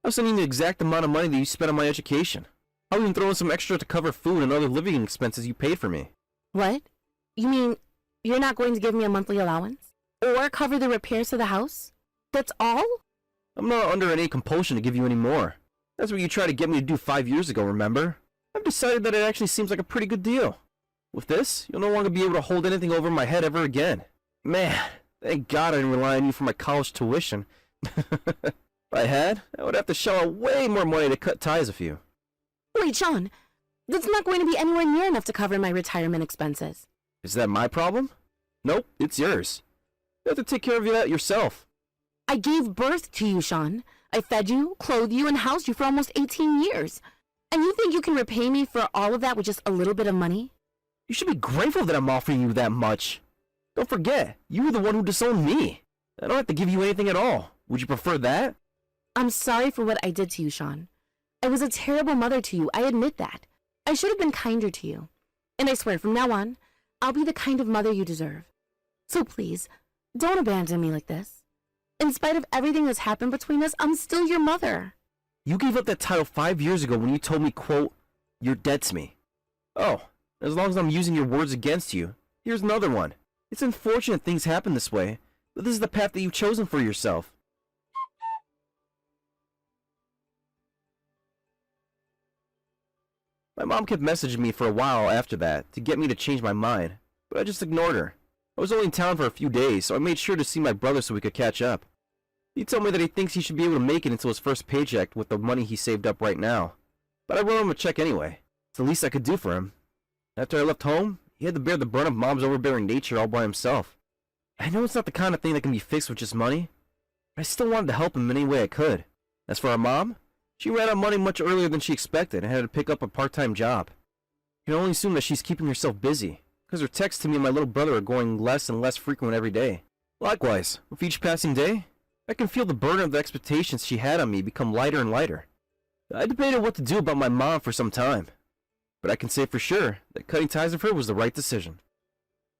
I'll send you the exact amount of money that you spent on my education. I'll even throw in some extra to cover food and other living expenses you paid for me. What? You mean you're not going to give me a monthly allowance? Or cover the repairs to the house? That's all? I'm not under any compulsion to give you any more. That's what you tried to get me to do 5 years ago, remember? I've decided that it actually seems like a pretty good deal. With this, you'll no longer be able to hold anything over my head ever again. Man, thank God I didn't rely on you for my college tuition. If I had, I would have to shell out way more money to cut ties with you. Wait, Sean. That's not going to be anywhere near enough to cover my retirement expenses. Is that my problem? Nope, it's yours. You have to take care of that yourself. I gave birth to you, Sean. I fed you, clothed you, and housed you for almost 18 years. And you think you can repay me for all of that with just a little bit of money? You should be grateful that I'm offering you that much. Don't forget, you were the one who disowned me. I don't have to give you anything at all. Would you prefer that? I'm sorry for what I did to you, Sean. I was a terrible mother to you, I admit that. I should have been kinder to you. And I swear, from now on, I'll be the kind of mother you deserve. So please, don't abandon me like this. In spite of everything that's happened between us, I'm still your mother. You gave up that title 5 years ago when you told me, quote, "You're dead to me." Oh, as long as I'm using your words against you, here's another one. It's unfortunate things happen this way, but this is the path that you've chosen for yourself. My mom kept messaging me for a while after that to get me to change my mind, but I just ignored her. I was only in town for a few days, so I made sure to see my brother so we could catch up. He told me that he thinks he should be able to make it until his first paycheck with the money he saved up right now. But I wrote him a check anyway. It's the least I could do for him. After I left home, he had to bear the brunt of Mom's overbearing nature all by himself. I know it's not the kind of thing that can be fixed with just money, but I still wanted to help him in any way I could. As for our mom, she ran out of money much earlier than she expected and had to pick up a part-time job. You can only assume that she's keeping herself busy, because her texts to me and my little brother are going less and less frequent every day. Likewise, with each passing day, I can feel the burden of the expectations she had on me become lighter and lighter. I debated what to do about my mom for some time, but I can say for sure that cutting ties with her was the right decision.